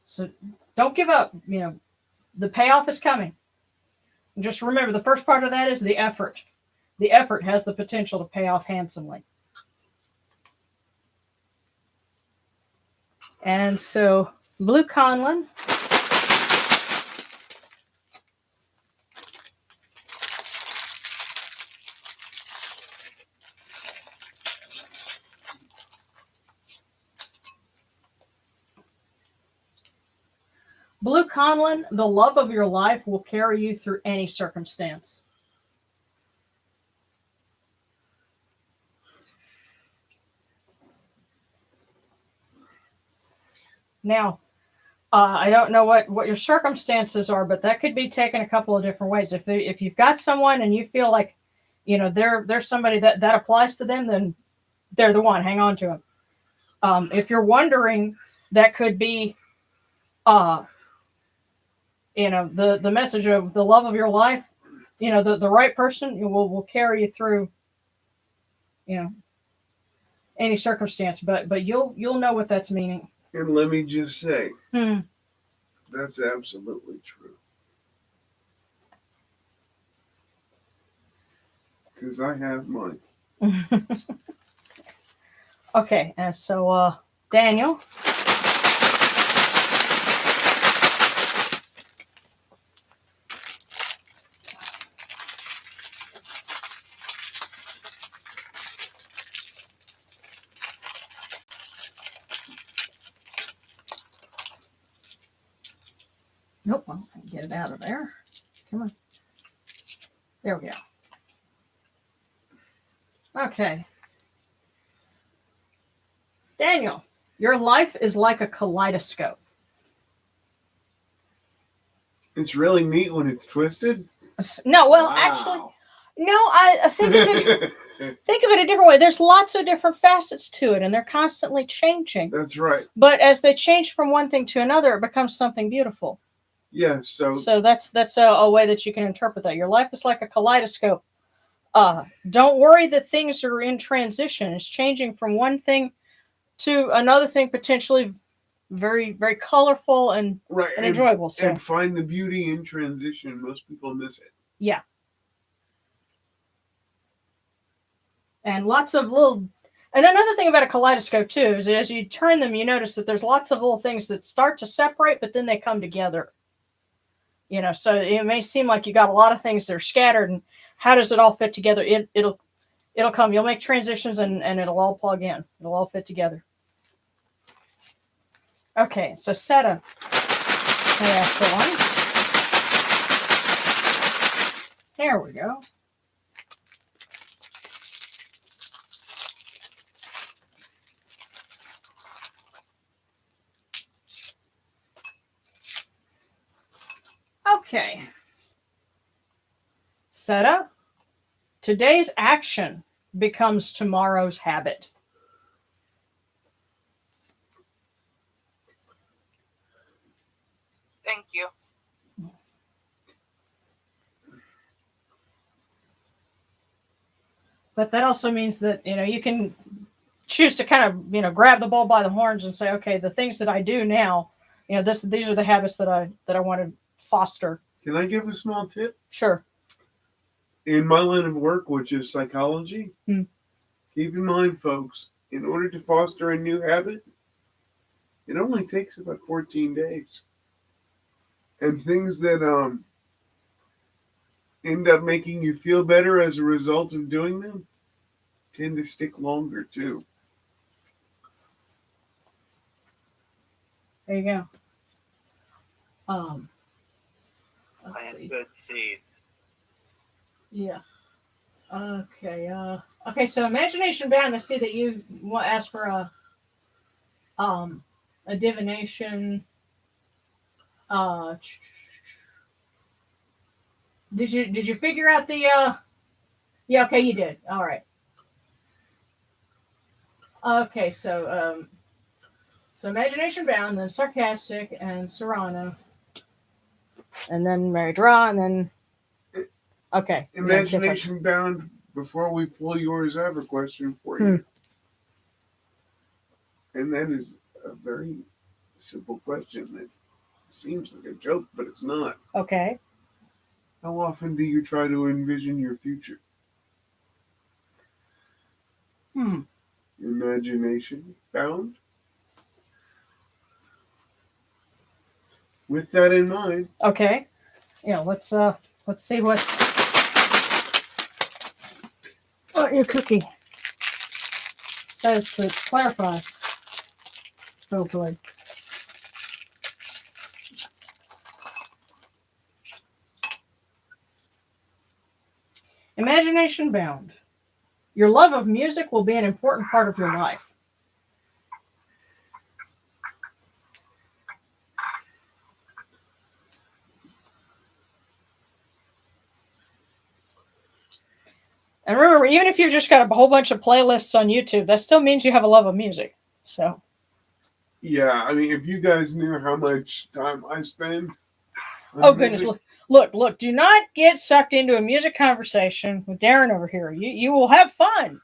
Speaker 1: So don't give up. The payoff is coming. And just remember, the first part of that is the effort. The effort has the potential to pay off handsomely. And so, blue conlin. Blue conlin, the love of your life will carry you through any circumstance. Now, I don't know what your circumstances are, but that could be taken a couple of different ways. If you've got someone and you feel like, they're somebody that applies to them, then they're the one. Hang on to them. If you're wondering, that could be, the message of the love of your life. The right person will carry you through, any circumstance. But you'll know what that's meaning.
Speaker 3: And let me just say, that's absolutely true. Because I have mine.
Speaker 1: Okay, and so Daniel. Nope, I can get it out of there. Come on. There we go. Okay. Daniel, your life is like a kaleidoscope.
Speaker 3: It's really neat when it's twisted.
Speaker 1: No, well,
Speaker 3: Wow.
Speaker 1: actually, no. I think of it a different way. There's lots of different facets to it, and they're constantly changing.
Speaker 3: That's right.
Speaker 1: But as they change from one thing to another, it becomes something beautiful.
Speaker 3: Yes.
Speaker 1: So that's a way that you can interpret that. Your life is like a kaleidoscope. Don't worry that things are in transition. It's changing from one thing to another thing, potentially very, very colorful and enjoyable. So.
Speaker 3: And find the beauty in transition. Most people miss it.
Speaker 1: Yeah. And lots of little... And another thing about a kaleidoscope, too, is as you turn them, you notice that there's lots of little things that start to separate, but then they come together. So it may seem like you got a lot of things that are scattered, and how does it all fit together? It'll come. You'll make transitions, and it'll all plug in. It'll all fit together. Okay, so Seta. I asked for one. There we go. Okay. Seta. Today's action becomes tomorrow's habit.
Speaker 4: Thank you.
Speaker 1: But that also means that, you can choose to kind of, grab the bull by the horns and say, okay, the things that I do now, these are the habits that I want to foster.
Speaker 3: Can I give a small tip?
Speaker 1: Sure.
Speaker 3: In my line of work, which is psychology, keep in mind, folks, in order to foster a new habit, it only takes about 14 days. And things that end up making you feel better as a result of doing them tend to stick longer, too.
Speaker 1: There you go. Let's
Speaker 2: Plant
Speaker 1: see.
Speaker 2: good seeds.
Speaker 1: Yeah. Okay. Okay. So imagination bound. I see that you asked for a divination Uh, did you figure out the Yeah, okay, you did. All right. Okay, so imagination bound, then sarcastic, and Serrano, and then Mary Draw, and then okay.
Speaker 3: Imagination bound. Before we pull yours, I have a question for you, and that is a very simple question that seems like a joke, but it's not.
Speaker 1: Okay.
Speaker 3: How often do you try to envision your future? Imagination bound. With that in mind,
Speaker 1: Okay. Yeah. Let's see what your cookie says to clarify. Hopefully. Imagination bound. Your love of music will be an important part of your life. And remember, even if you've just got a whole bunch of playlists on YouTube, that still means you have a love of music. So,
Speaker 3: yeah, I mean, if you guys knew how much time I spend on
Speaker 1: oh goodness,
Speaker 3: music,
Speaker 1: look! Do not get sucked into a music conversation with Darren over here. You will have fun,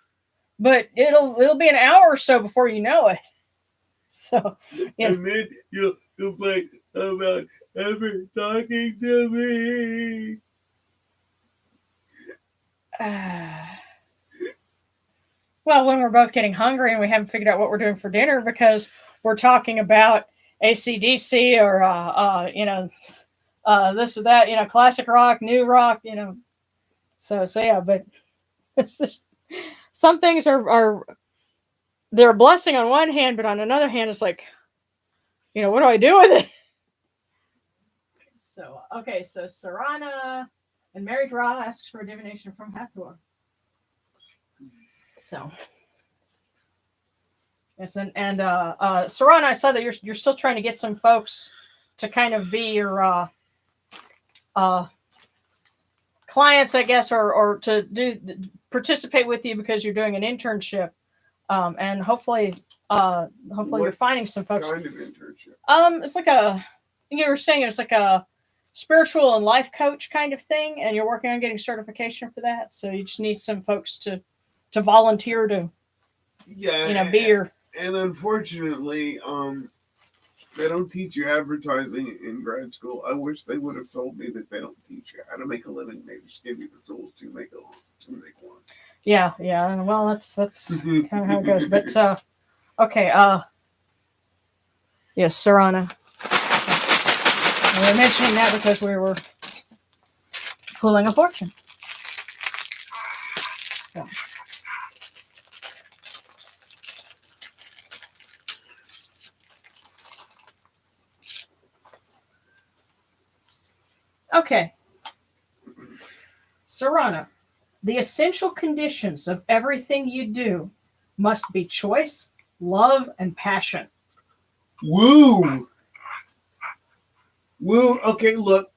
Speaker 1: but it'll be an hour or so before you know it. So,
Speaker 3: and then you'll like about ever talking to me.
Speaker 1: Well, when we're both getting hungry and we haven't figured out what we're doing for dinner because we're talking about AC/DC or this or that, classic rock, new rock, So yeah, but it's just some things are they're a blessing on one hand, but on another hand, it's like, what do I do with it? So okay, so Sarana and Mary Draw asks for a divination from Hathor. So yes, and Sarana, I saw that you're still trying to get some folks to kind of be your clients, I guess, or to participate with you because you're doing an internship, and hopefully you're finding some folks.
Speaker 3: What kind of internship?
Speaker 1: It's like you were saying, it's like a spiritual and life coach kind of thing, and you're working on getting certification for that. So you just need some folks to volunteer to, be your.
Speaker 3: And unfortunately, they don't teach you advertising in grad school. I wish they would have told me that they don't teach you how to make a living. They just give you the tools to make one.
Speaker 1: Yeah. Well, that's kind of how it goes. But okay. Yes, Sarana. We were mentioning that because we were pulling a fortune. So. Okay. Sarana, the essential conditions of everything you do must be choice, love, and passion.
Speaker 3: Woo! Okay, look.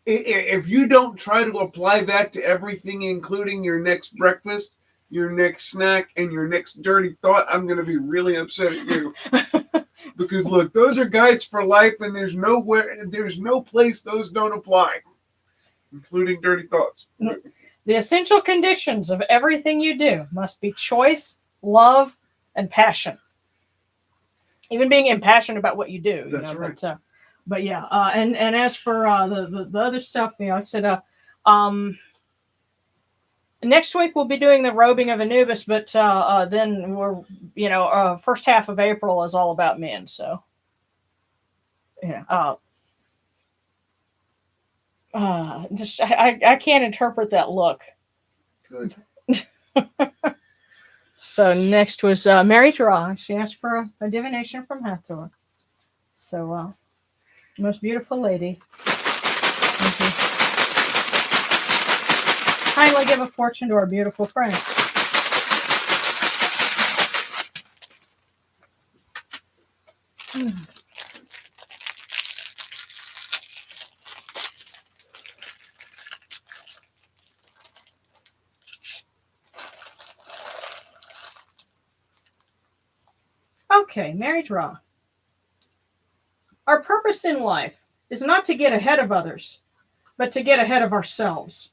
Speaker 3: If you don't try to apply that to everything, including your next breakfast, your next snack, and your next dirty thought, I'm going to be really upset at you. Because look, those are guides for life, and there's no place those don't apply, including dirty thoughts.
Speaker 1: The essential conditions of everything you do must be choice, love, and passion. Even being impassioned about what you do.
Speaker 3: That's right.
Speaker 1: But yeah, and as for the other stuff, like I said, next week we'll be doing the robing of Anubis, but then we're first half of April is all about men. So just I can't interpret that look.
Speaker 3: Good.
Speaker 1: So next was Mary Draw. She asked for a divination from Hathor. So most beautiful lady. Kindly give a fortune to our beautiful friend. Okay, Mary Draw. Our purpose in life is not to get ahead of others, but to get ahead of ourselves.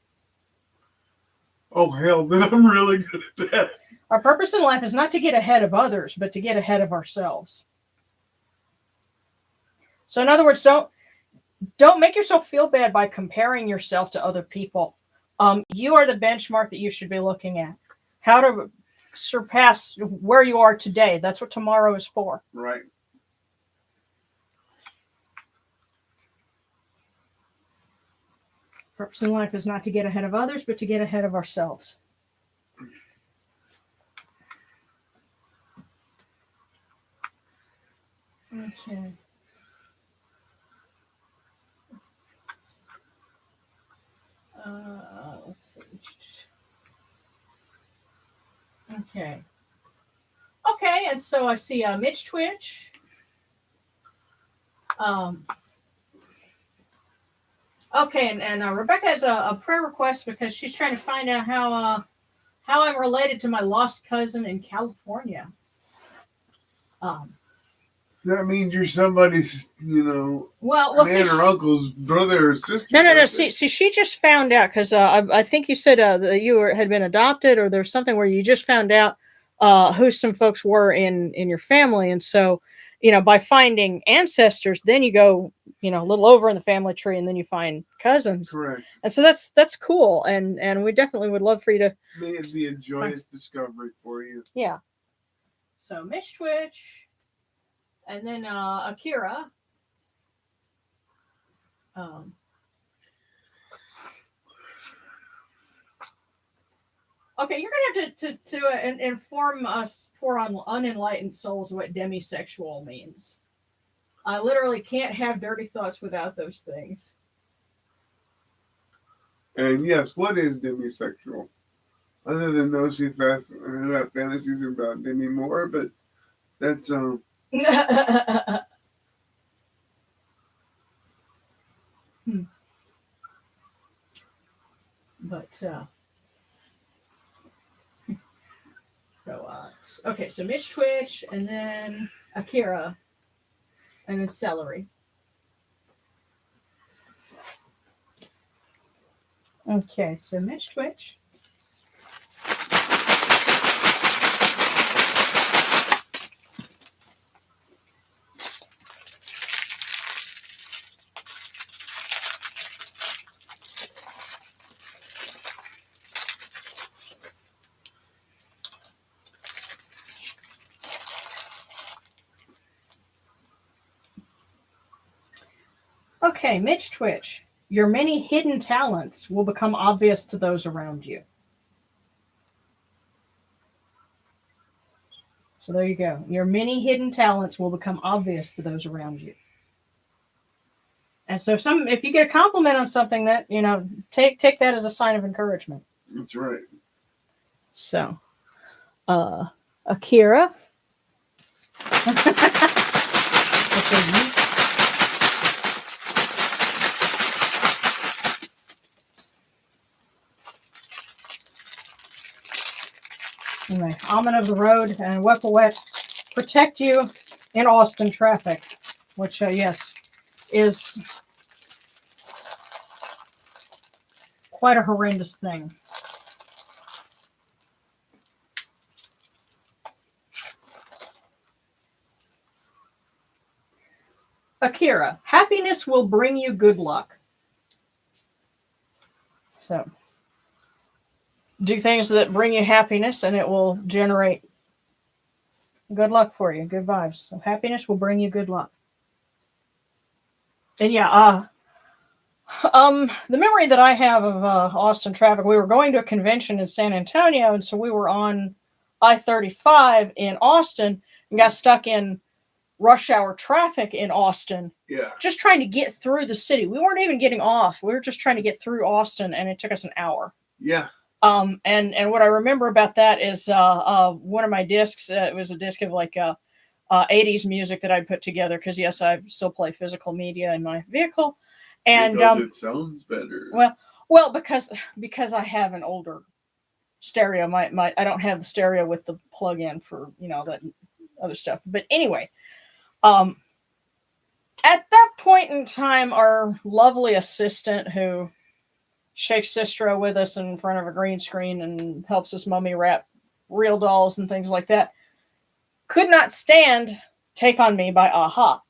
Speaker 3: Oh, hell, then I'm really good at that.
Speaker 1: Our purpose in life is not to get ahead of others, but to get ahead of ourselves. So in other words, don't make yourself feel bad by comparing yourself to other people. You are the benchmark that you should be looking at. How to surpass where you are today. That's what tomorrow is for.
Speaker 3: Right.
Speaker 1: Purpose in life is not to get ahead of others, but to get ahead of ourselves. Okay. Let's see. Okay. Okay, and so I see Mitch Twitch. Okay, and Rebecca has a prayer request because she's trying to find out how I'm related to my lost cousin in California.
Speaker 3: That means you're somebody's,
Speaker 1: Well,
Speaker 3: aunt or uncle's brother or sister.
Speaker 1: No. See, she just found out because I think you said that you had been adopted, or there's something where you just found out who some folks were in your family, and so by finding ancestors, then you go a little over in the family tree, and then you find cousins.
Speaker 3: Correct.
Speaker 1: And so that's cool, and we definitely would love for you to.
Speaker 3: May it be a joyous discovery for you.
Speaker 1: Yeah. So Mitch Twitch, and then Akira. Okay, you're gonna have to inform us poor unenlightened souls what demisexual means. I literally can't have dirty thoughts without those things.
Speaker 3: And yes, what is demisexual? Other than those who have fantasies about Demi Moore, but that's
Speaker 1: But okay, so Mitch Twitch, and then Akira, and then Celery. Okay, so Mitch Twitch. Okay, Mitch Twitch. Your many hidden talents will become obvious to those around you. So there you go. Your many hidden talents will become obvious to those around you. And so if you get a compliment on something, that take that as a sign of encouragement.
Speaker 3: That's right.
Speaker 1: So Akira. Anyway, Almond of the Road and Wepawet protect you in Austin traffic, which, yes, is quite a horrendous thing. Akira, happiness will bring you good luck. So, do things that bring you happiness, and it will generate good luck for you, good vibes. So happiness will bring you good luck. And yeah, the memory that I have of Austin traffic, we were going to a convention in San Antonio, and so we were on I-35 in Austin and got stuck in rush hour traffic in Austin.
Speaker 3: Yeah.
Speaker 1: Just trying to get through the city. We weren't even getting off. We were just trying to get through Austin, and it took us an hour.
Speaker 3: Yeah.
Speaker 1: And what I remember about that is one of my discs. It was a disc of like 80s music that I put together because yes, I still play physical media in my vehicle, and
Speaker 3: because it sounds better.
Speaker 1: Well, because I have an older stereo. My I don't have the stereo with the plug-in for that other stuff. But anyway, at that point in time, our lovely assistant who shakes Sistro with us in front of a green screen and helps us mummy wrap real dolls and things like that could not stand Take On Me by Aha.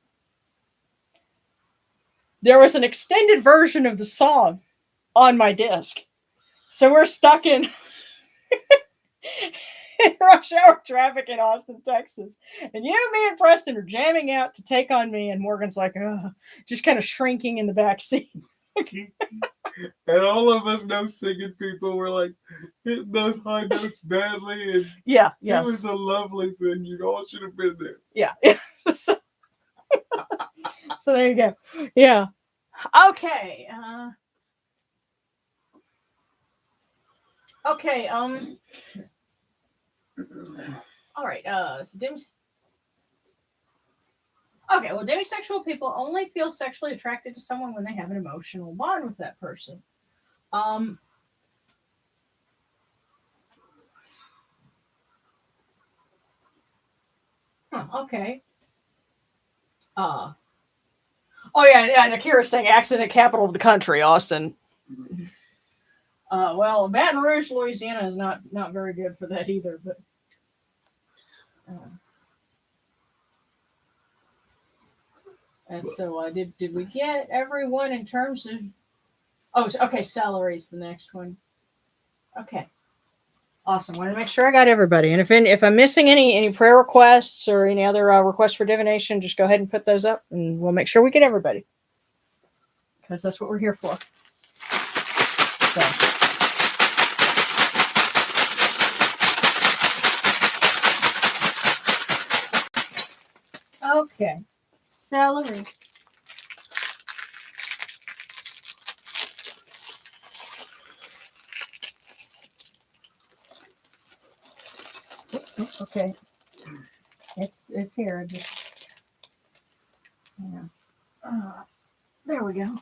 Speaker 1: There was an extended version of the song on my disc. So we're stuck in rush hour traffic in Austin, Texas. And you, me, and Preston are jamming out to Take On Me, and Morgan's like, just kind of shrinking in the back seat.
Speaker 3: And all of us no singing people were like hitting those high notes badly. And
Speaker 1: yes.
Speaker 3: It was a lovely thing. You all should have been there.
Speaker 1: Yeah. So there you go. Yeah. Okay. Okay. All right. So okay. Well, demisexual people only feel sexually attracted to someone when they have an emotional bond with that person. Okay. Oh yeah. And Akira's saying accident capital of the country, Austin. Well, Baton Rouge, Louisiana is not very good for that either. But and so did we get everyone in terms of? Oh, okay. Salary is the next one. Okay. Awesome. Want to make sure I got everybody. And if I'm missing any prayer requests or any other requests for divination, just go ahead and put those up, and we'll make sure we get everybody, because that's what we're here for. So. Okay. Salary. Okay. It's here. There we go.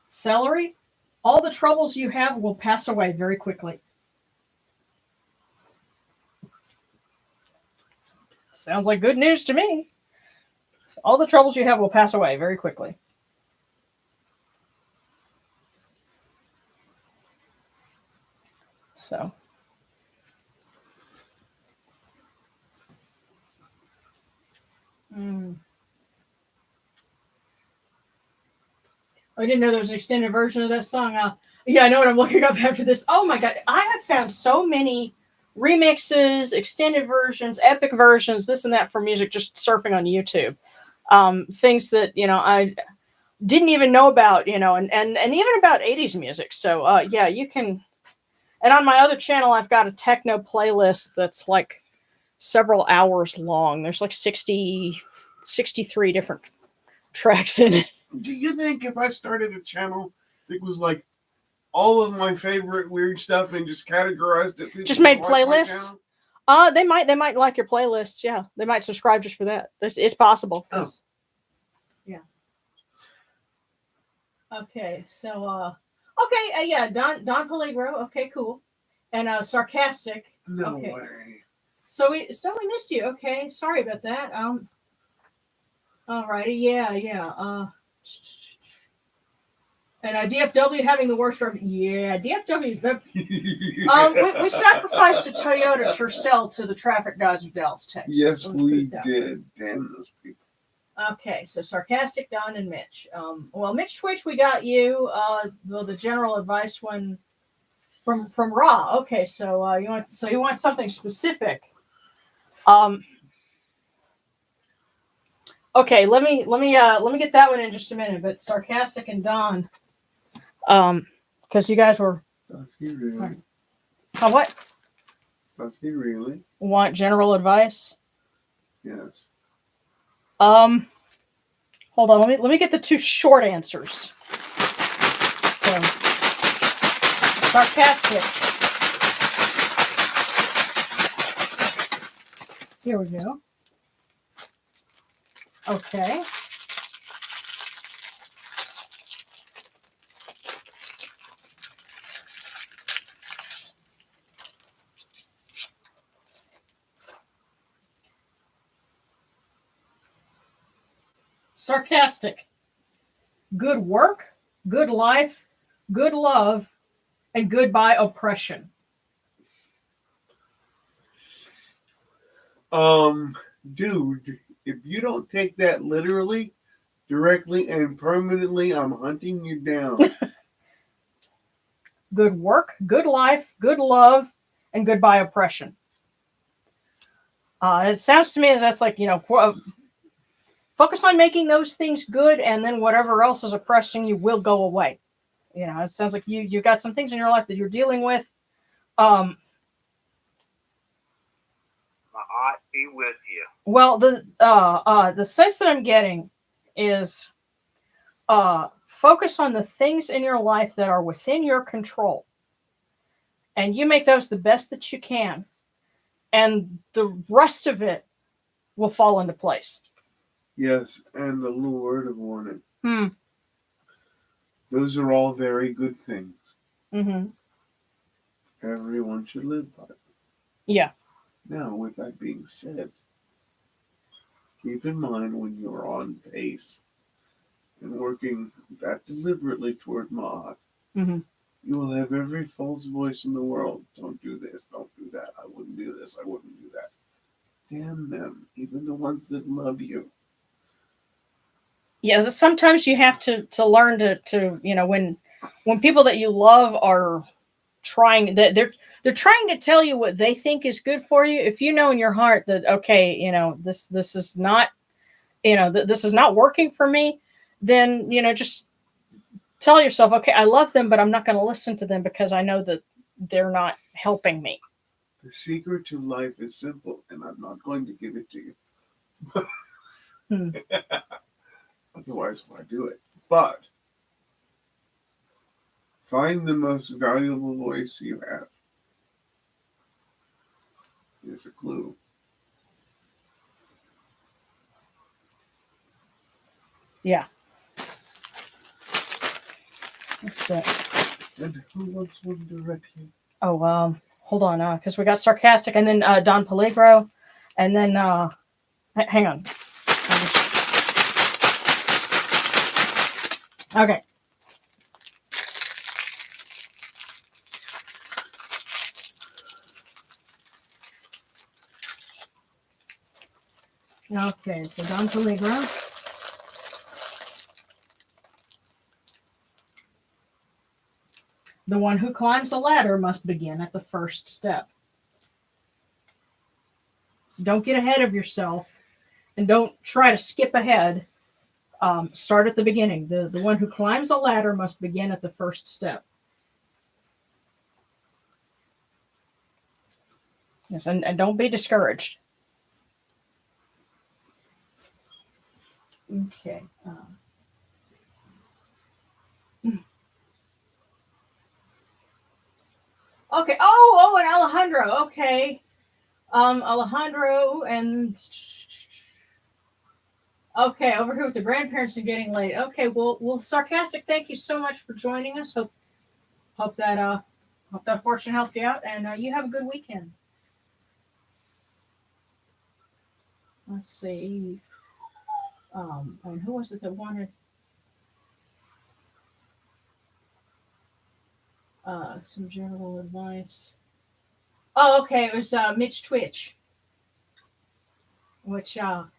Speaker 1: Celery. All the troubles you have will pass away very quickly. Sounds like good news to me. All the troubles you have will pass away very quickly. So. I didn't know there was an extended version of that song. Yeah, I know what I'm looking up after this. Oh my God. I have found so many remixes, extended versions, epic versions, this and that for music, just surfing on YouTube. Things that, I didn't even know about, and even about 80s music. So, yeah, you can. And on my other channel, I've got a techno playlist that's like several hours long. There's like 63 different tracks in it.
Speaker 3: Do you think if I started a channel that was like all of my favorite weird stuff and just categorized it,
Speaker 1: just made playlists? They might like your playlists. Yeah, they might subscribe just for that. It's possible.
Speaker 3: Oh.
Speaker 1: Yeah. Okay, so okay, yeah, Don Peligro. Okay, cool, and sarcastic.
Speaker 3: No
Speaker 1: okay.
Speaker 3: way.
Speaker 1: So we missed you. Okay, sorry about that. Alrighty, yeah. And DFW having the worst revenue. Yeah, DFW. We sacrificed a Toyota Tercel to the traffic gods of Dallas, Texas.
Speaker 3: Yes, we did. Damn those people.
Speaker 1: Okay, so sarcastic Don and Mitch. Well, Mitch Twitch, we got you. The general advice one from Raw. Okay, so you want something specific. Okay, let me get that one in just a minute. But sarcastic and Don, because you guys were.
Speaker 3: Does he really?
Speaker 1: What?
Speaker 3: Does he really?
Speaker 1: Want general advice?
Speaker 3: Yes.
Speaker 1: Hold on. Let me get the two short answers. So, sarcastic. Here we go. Okay. sarcastic. Good work, good life, good love, and goodbye oppression.
Speaker 3: Dude, if you don't take that literally, directly, and permanently, I'm hunting you down.
Speaker 1: Good work, good life, good love, and goodbye oppression. It sounds to me that's like, focus on making those things good, and then whatever else is oppressing you will go away. It sounds like you got some things in your life that you're dealing with.
Speaker 2: My heart be with you.
Speaker 1: Well, the sense that I'm getting is focus on the things in your life that are within your control, and you make those the best that you can, and the rest of it will fall into place.
Speaker 3: Yes, and a little word of warning.
Speaker 1: Hmm.
Speaker 3: Those are all very good things.
Speaker 1: Mm-hmm.
Speaker 3: Everyone should live by it.
Speaker 1: Yeah.
Speaker 3: Now, with that being said, keep in mind when you're on pace and working that deliberately toward Mahat,
Speaker 1: Mm-hmm.
Speaker 3: you will have every false voice in the world. Don't do this, don't do that, I wouldn't do this, I wouldn't do that. Damn them, even the ones that love you.
Speaker 1: Yeah, sometimes you have to learn to when people that you love are trying that they're trying to tell you what they think is good for you. If you know in your heart that okay, this is not this is not working for me, then just tell yourself, okay, I love them, but I'm not going to listen to them because I know that they're not helping me.
Speaker 3: The secret to life is simple, and I'm not going to give it to you. Otherwise, why do it? But find the most valuable voice you have. Here's a clue.
Speaker 1: Yeah. What's that?
Speaker 3: And who wants one directly?
Speaker 1: Oh, hold on, because we got sarcastic, and then Don Peligro, and then hang on. Okay. Okay, so Don Peligro. The one who climbs the ladder must begin at the first step. So don't get ahead of yourself, and don't try to skip ahead. Start at the beginning. The one who climbs the ladder must begin at the first step. Yes, and don't be discouraged. Okay. Okay. Oh, and Alejandro. Okay. Alejandro and okay, over here with the grandparents are getting late. Okay, well, sarcastic. Thank you so much for joining us. Hope that fortune helped you out, and you have a good weekend. Let's see. And who was it that wanted some general advice? Oh, okay, it was Mitch Twitch, which hang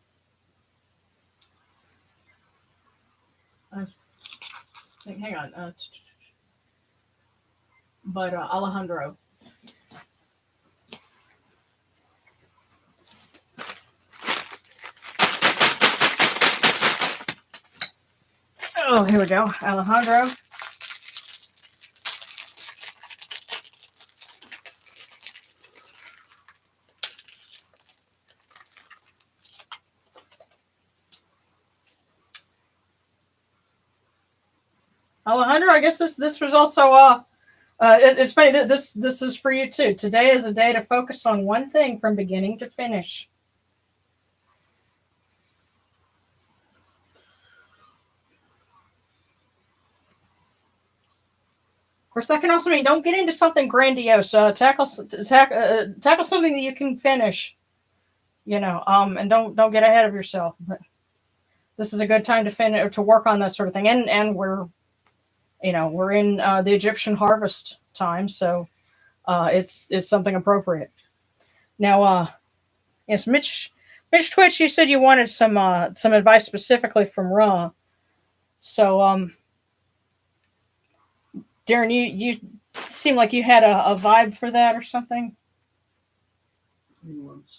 Speaker 1: on, but Alejandro. Oh, here we go, Alejandro. Alejandro, I guess this was also it's funny that this is for you too. Today is a day to focus on one thing from beginning to finish. Of course, that can also mean don't get into something grandiose. Tackle something that you can finish. And don't get ahead of yourself. But this is a good time to work on that sort of thing. And we're in the Egyptian harvest time, so it's something appropriate. Now, yes, Mitch Twitch, you said you wanted some advice specifically from Ra. So, Darren, you seem like you had a vibe for that or something.
Speaker 3: He wants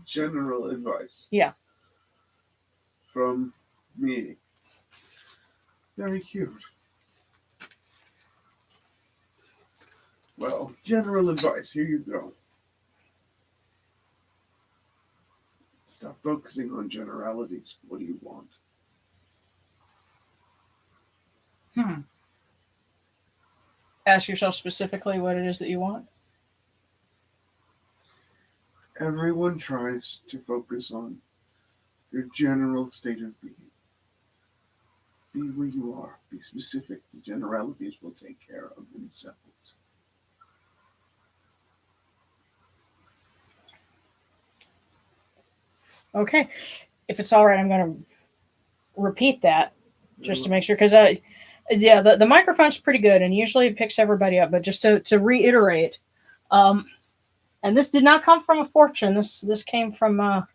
Speaker 3: general advice.
Speaker 1: Yeah.
Speaker 3: From me. Very cute. Well, general advice. Here you go. Stop focusing on generalities. What do you want?
Speaker 1: Ask yourself specifically what it is that you want.
Speaker 3: Everyone tries to focus on your general state of being. Be where you are. Be specific. The generalities will take care of themselves.
Speaker 1: Okay. If it's all right, I'm going to repeat that just to make sure, because the microphone's pretty good and usually it picks everybody up. But just to reiterate, and this did not come from a fortune. This came from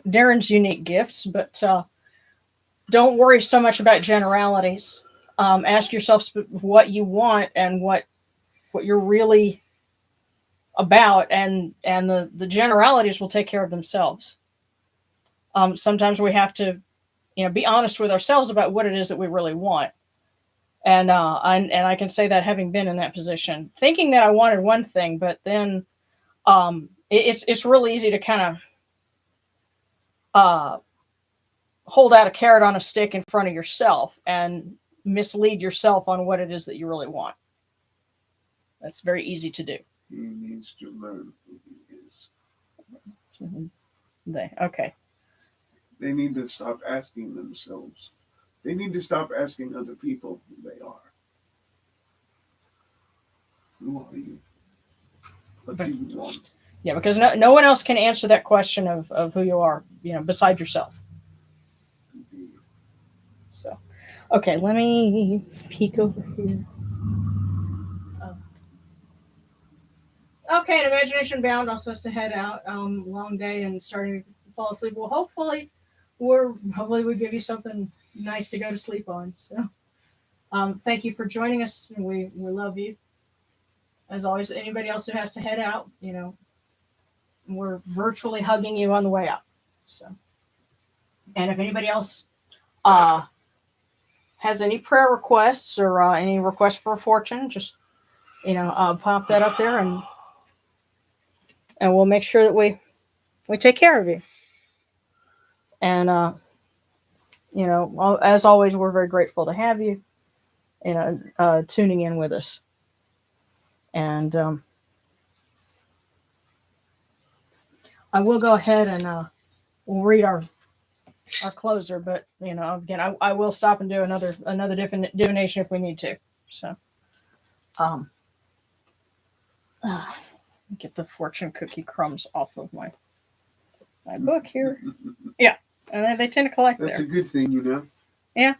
Speaker 1: Darren's unique gifts. But don't worry so much about generalities. Ask yourself what you want and what you're really about, and the generalities will take care of themselves. Sometimes we have to, be honest with ourselves about what it is that we really want. And I can say that having been in that position, thinking that I wanted one thing, but then it's really easy to kind of hold out a carrot on a stick in front of yourself and mislead yourself on what it is that you really want. That's very easy to do.
Speaker 3: He needs to learn who he is.
Speaker 1: Okay.
Speaker 3: They need to stop asking themselves. They need to stop asking other people who they are. Who are you? What do you want?
Speaker 1: Yeah, because no one else can answer that question of who you are, beside yourself. So, okay, let me peek over here. Okay, and Imagination Bound also has to head out. Long day and starting to fall asleep. Well, hopefully we give you something nice to go to sleep on. So, thank you for joining us. We love you. As always, anybody else who has to head out, we're virtually hugging you on the way out. So, and if anybody else has any prayer requests or any requests for a fortune, just pop that up there, and we'll make sure that we take care of you. And as always, we're very grateful to have you, tuning in with us. And I will go ahead and we'll read our closer, but again, I will stop and do another divination if we need to. So, get the fortune cookie crumbs off of my book here. Yeah, and they tend to collect
Speaker 3: That's
Speaker 1: there.
Speaker 3: a good thing,
Speaker 1: Yeah.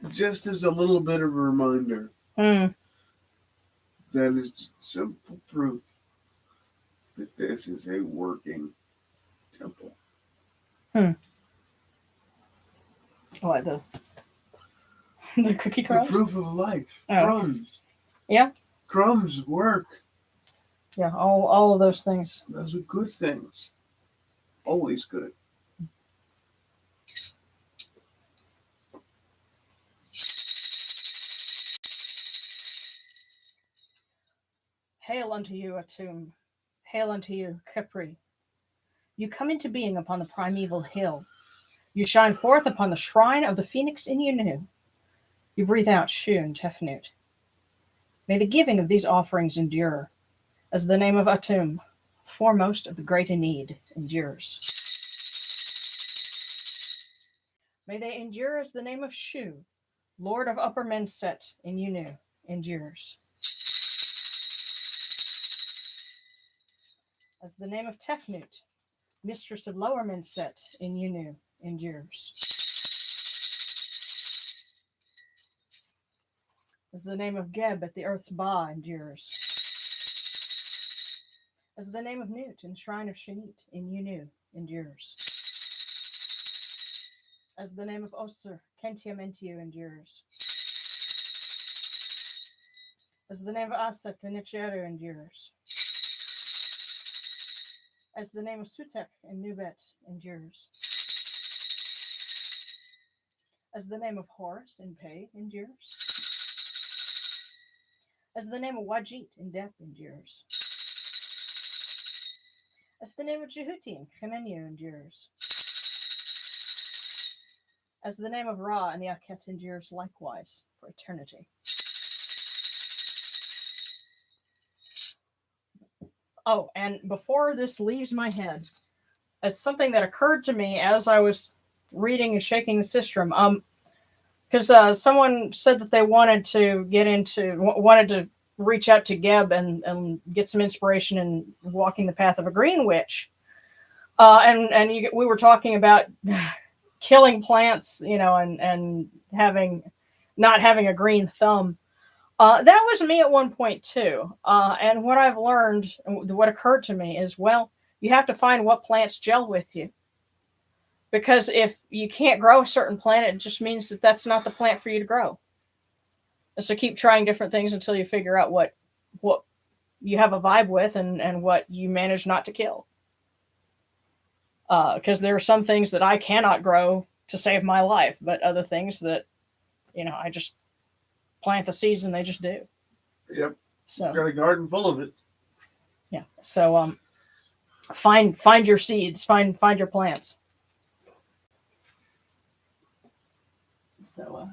Speaker 3: Just as a little bit of a reminder, that is simple proof that this is a working temple.
Speaker 1: What, the cookie crumbs?
Speaker 3: The proof of life.
Speaker 1: Oh.
Speaker 3: Crumbs.
Speaker 1: Yeah.
Speaker 3: Crumbs work.
Speaker 1: Yeah, all of those things.
Speaker 3: Those are good things. Always good.
Speaker 1: Hail unto you, Atum. Hail unto you, Capri. You come into being upon the primeval hill. You shine forth upon the shrine of the phoenix in Unu. You breathe out Shu and Tefnut. May the giving of these offerings endure, as the name of Atum, foremost of the great Enid, endures. May they endure as the name of Shu, Lord of Upper Menset in Unu, endures. As the name of Tefnut, mistress of Lower Menset in Yunu, endures. As the name of Geb at the earth's Ba endures. As the name of Newt in Shrine of Shanit in Yunu endures. As the name of Osir, Kentiamentiu endures. As the name of Aset in Nicheru endures. As the name of Sutek in Nubet endures. As the name of Horus in Pei endures. As the name of Wajit in Dep endures. As the name of Jehuti in Chemenu endures. As the name of Ra in the Aket endures likewise for eternity. Oh, and before this leaves my head, it's something that occurred to me as I was reading and shaking the sistrum. Because someone said that they wanted to reach out to Geb and get some inspiration in walking the path of a green witch. We were talking about killing plants, and not having a green thumb. That was me at one point too. And what I've learned, what occurred to me is, well, you have to find what plants gel with you. Because if you can't grow a certain plant, it just means that that's not the plant for you to grow. So keep trying different things until you figure out what you have a vibe with and what you manage not to kill. Because there are some things that I cannot grow to save my life, but other things that, I just plant the seeds and they just do.
Speaker 3: Yep.
Speaker 1: So
Speaker 3: got a garden full of it.
Speaker 1: Yeah. So find your seeds, find your plants. So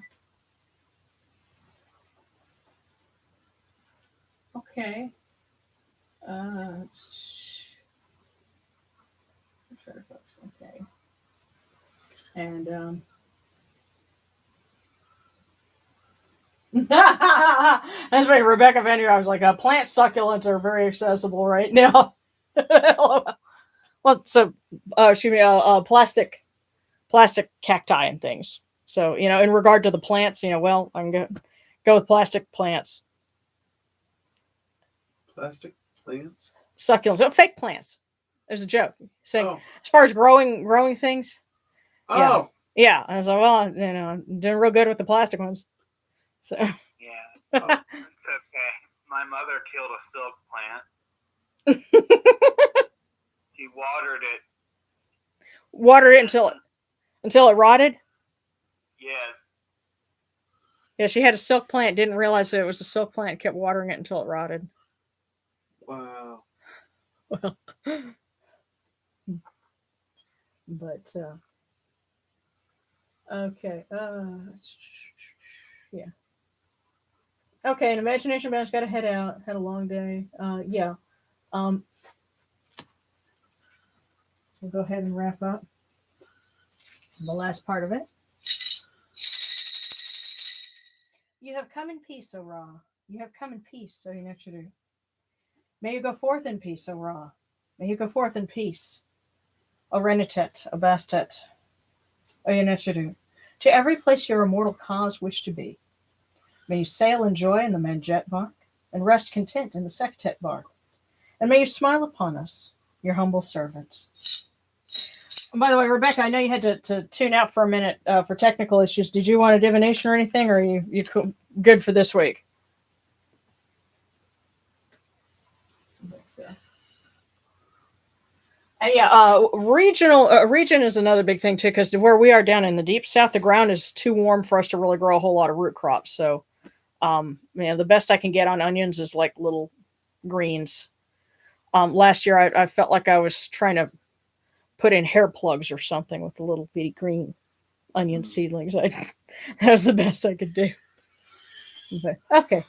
Speaker 1: okay. Sure, folks. Okay. And that's why Rebecca Vander, I was like, plant succulents are very accessible right now. Well, so plastic cacti and things. So, in regard to the plants, well, I can go with plastic plants.
Speaker 3: Plastic plants?
Speaker 1: Succulents. Oh, fake plants. There's a joke. Saying, as far as growing things.
Speaker 3: Oh.
Speaker 1: Yeah. I was like, well, I'm doing real good with the plastic ones. So.
Speaker 2: Yeah. Oh, it's okay. My mother killed a silk plant. She watered it.
Speaker 1: Watered it until it rotted?
Speaker 2: Yes.
Speaker 1: Yeah, she had a silk plant, didn't realize that it was a silk plant, kept watering it until it rotted.
Speaker 3: Wow.
Speaker 1: Well, but okay. Yeah. Okay, an imagination band's got to head out. Had a long day. Yeah. So we'll go ahead and wrap up the last part of it. You have come in peace, O Ra. You have come in peace, O Yenetcheru. May you go forth in peace, O Ra. May you go forth in peace, O Rennutet, O Bastet, O Yenetcheru, to every place your immortal cause wish to be. May you sail in joy in the Manjet bark, and rest content in the Sektet bark. And may you smile upon us, your humble servants. And by the way, Rebecca, I know you had to tune out for a minute for technical issues. Did you want a divination or anything, or are you good for this week? And yeah, region is another big thing too, because where we are down in the deep south, the ground is too warm for us to really grow a whole lot of root crops. So, the best I can get on onions is like little greens. Last year I felt like I was trying to put in hair plugs or something with the little bitty green onion seedlings. That was the best I could do. But, okay.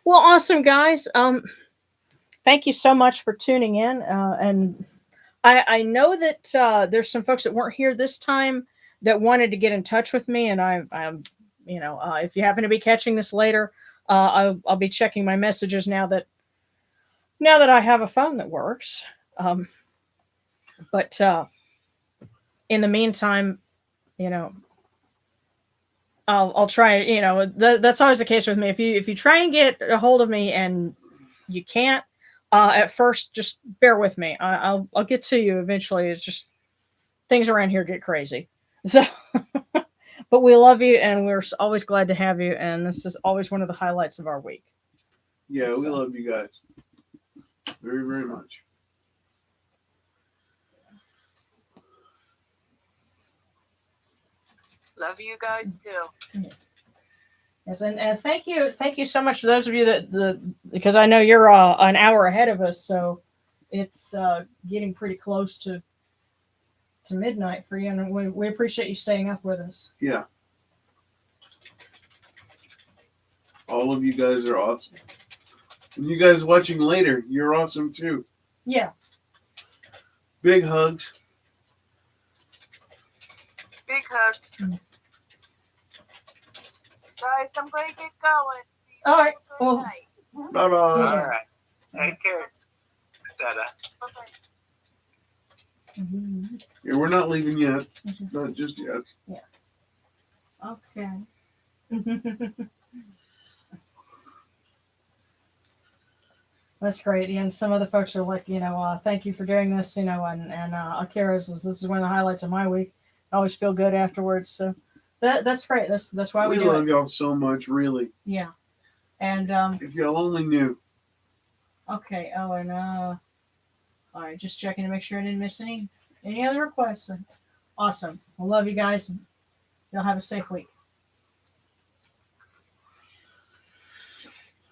Speaker 1: Well, awesome, guys. Thank you so much for tuning in. And I know that there's some folks that weren't here this time that wanted to get in touch with me. And I'm if you happen to be catching this later, I'll be checking my messages now that I have a phone that works. But in the meantime, you know, I'll try. You know, that's always the case with me. If you try and get a hold of me and you can't, at first, just bear with me. I'll get to you eventually. It's just things around here get crazy. So, but we love you, and we're always glad to have you. And this is always one of the highlights of our week.
Speaker 3: Yeah, we
Speaker 1: So.
Speaker 3: love you guys very, very much.
Speaker 4: Love you guys too.
Speaker 1: Yes, and thank you so much to those of you because I know you're an hour ahead of us, so it's getting pretty close to midnight for you, and we appreciate you staying up with us.
Speaker 3: Yeah. All of you guys are awesome. And you guys watching later, you're awesome too.
Speaker 1: Yeah.
Speaker 3: Big hugs.
Speaker 4: Big hug. Guys, I'm going to get going.
Speaker 1: All right.
Speaker 4: Good
Speaker 1: Well,
Speaker 4: night.
Speaker 3: Bye bye.
Speaker 2: All right. Take care, Seta.
Speaker 4: Bye-bye.
Speaker 3: Yeah, we're not leaving yet. Not just yet.
Speaker 1: Okay. That's great. And some other folks are like, thank you for doing this, and Akira says this is one of the highlights of my week. I always feel good afterwards. So that's great. That's why we do
Speaker 3: love
Speaker 1: it.
Speaker 3: y'all so much, really.
Speaker 1: Yeah. And
Speaker 3: if y'all only knew.
Speaker 1: Okay. Oh, and all right, just checking to make sure I didn't miss any other requests. Awesome. I love you guys. Y'all have a safe week.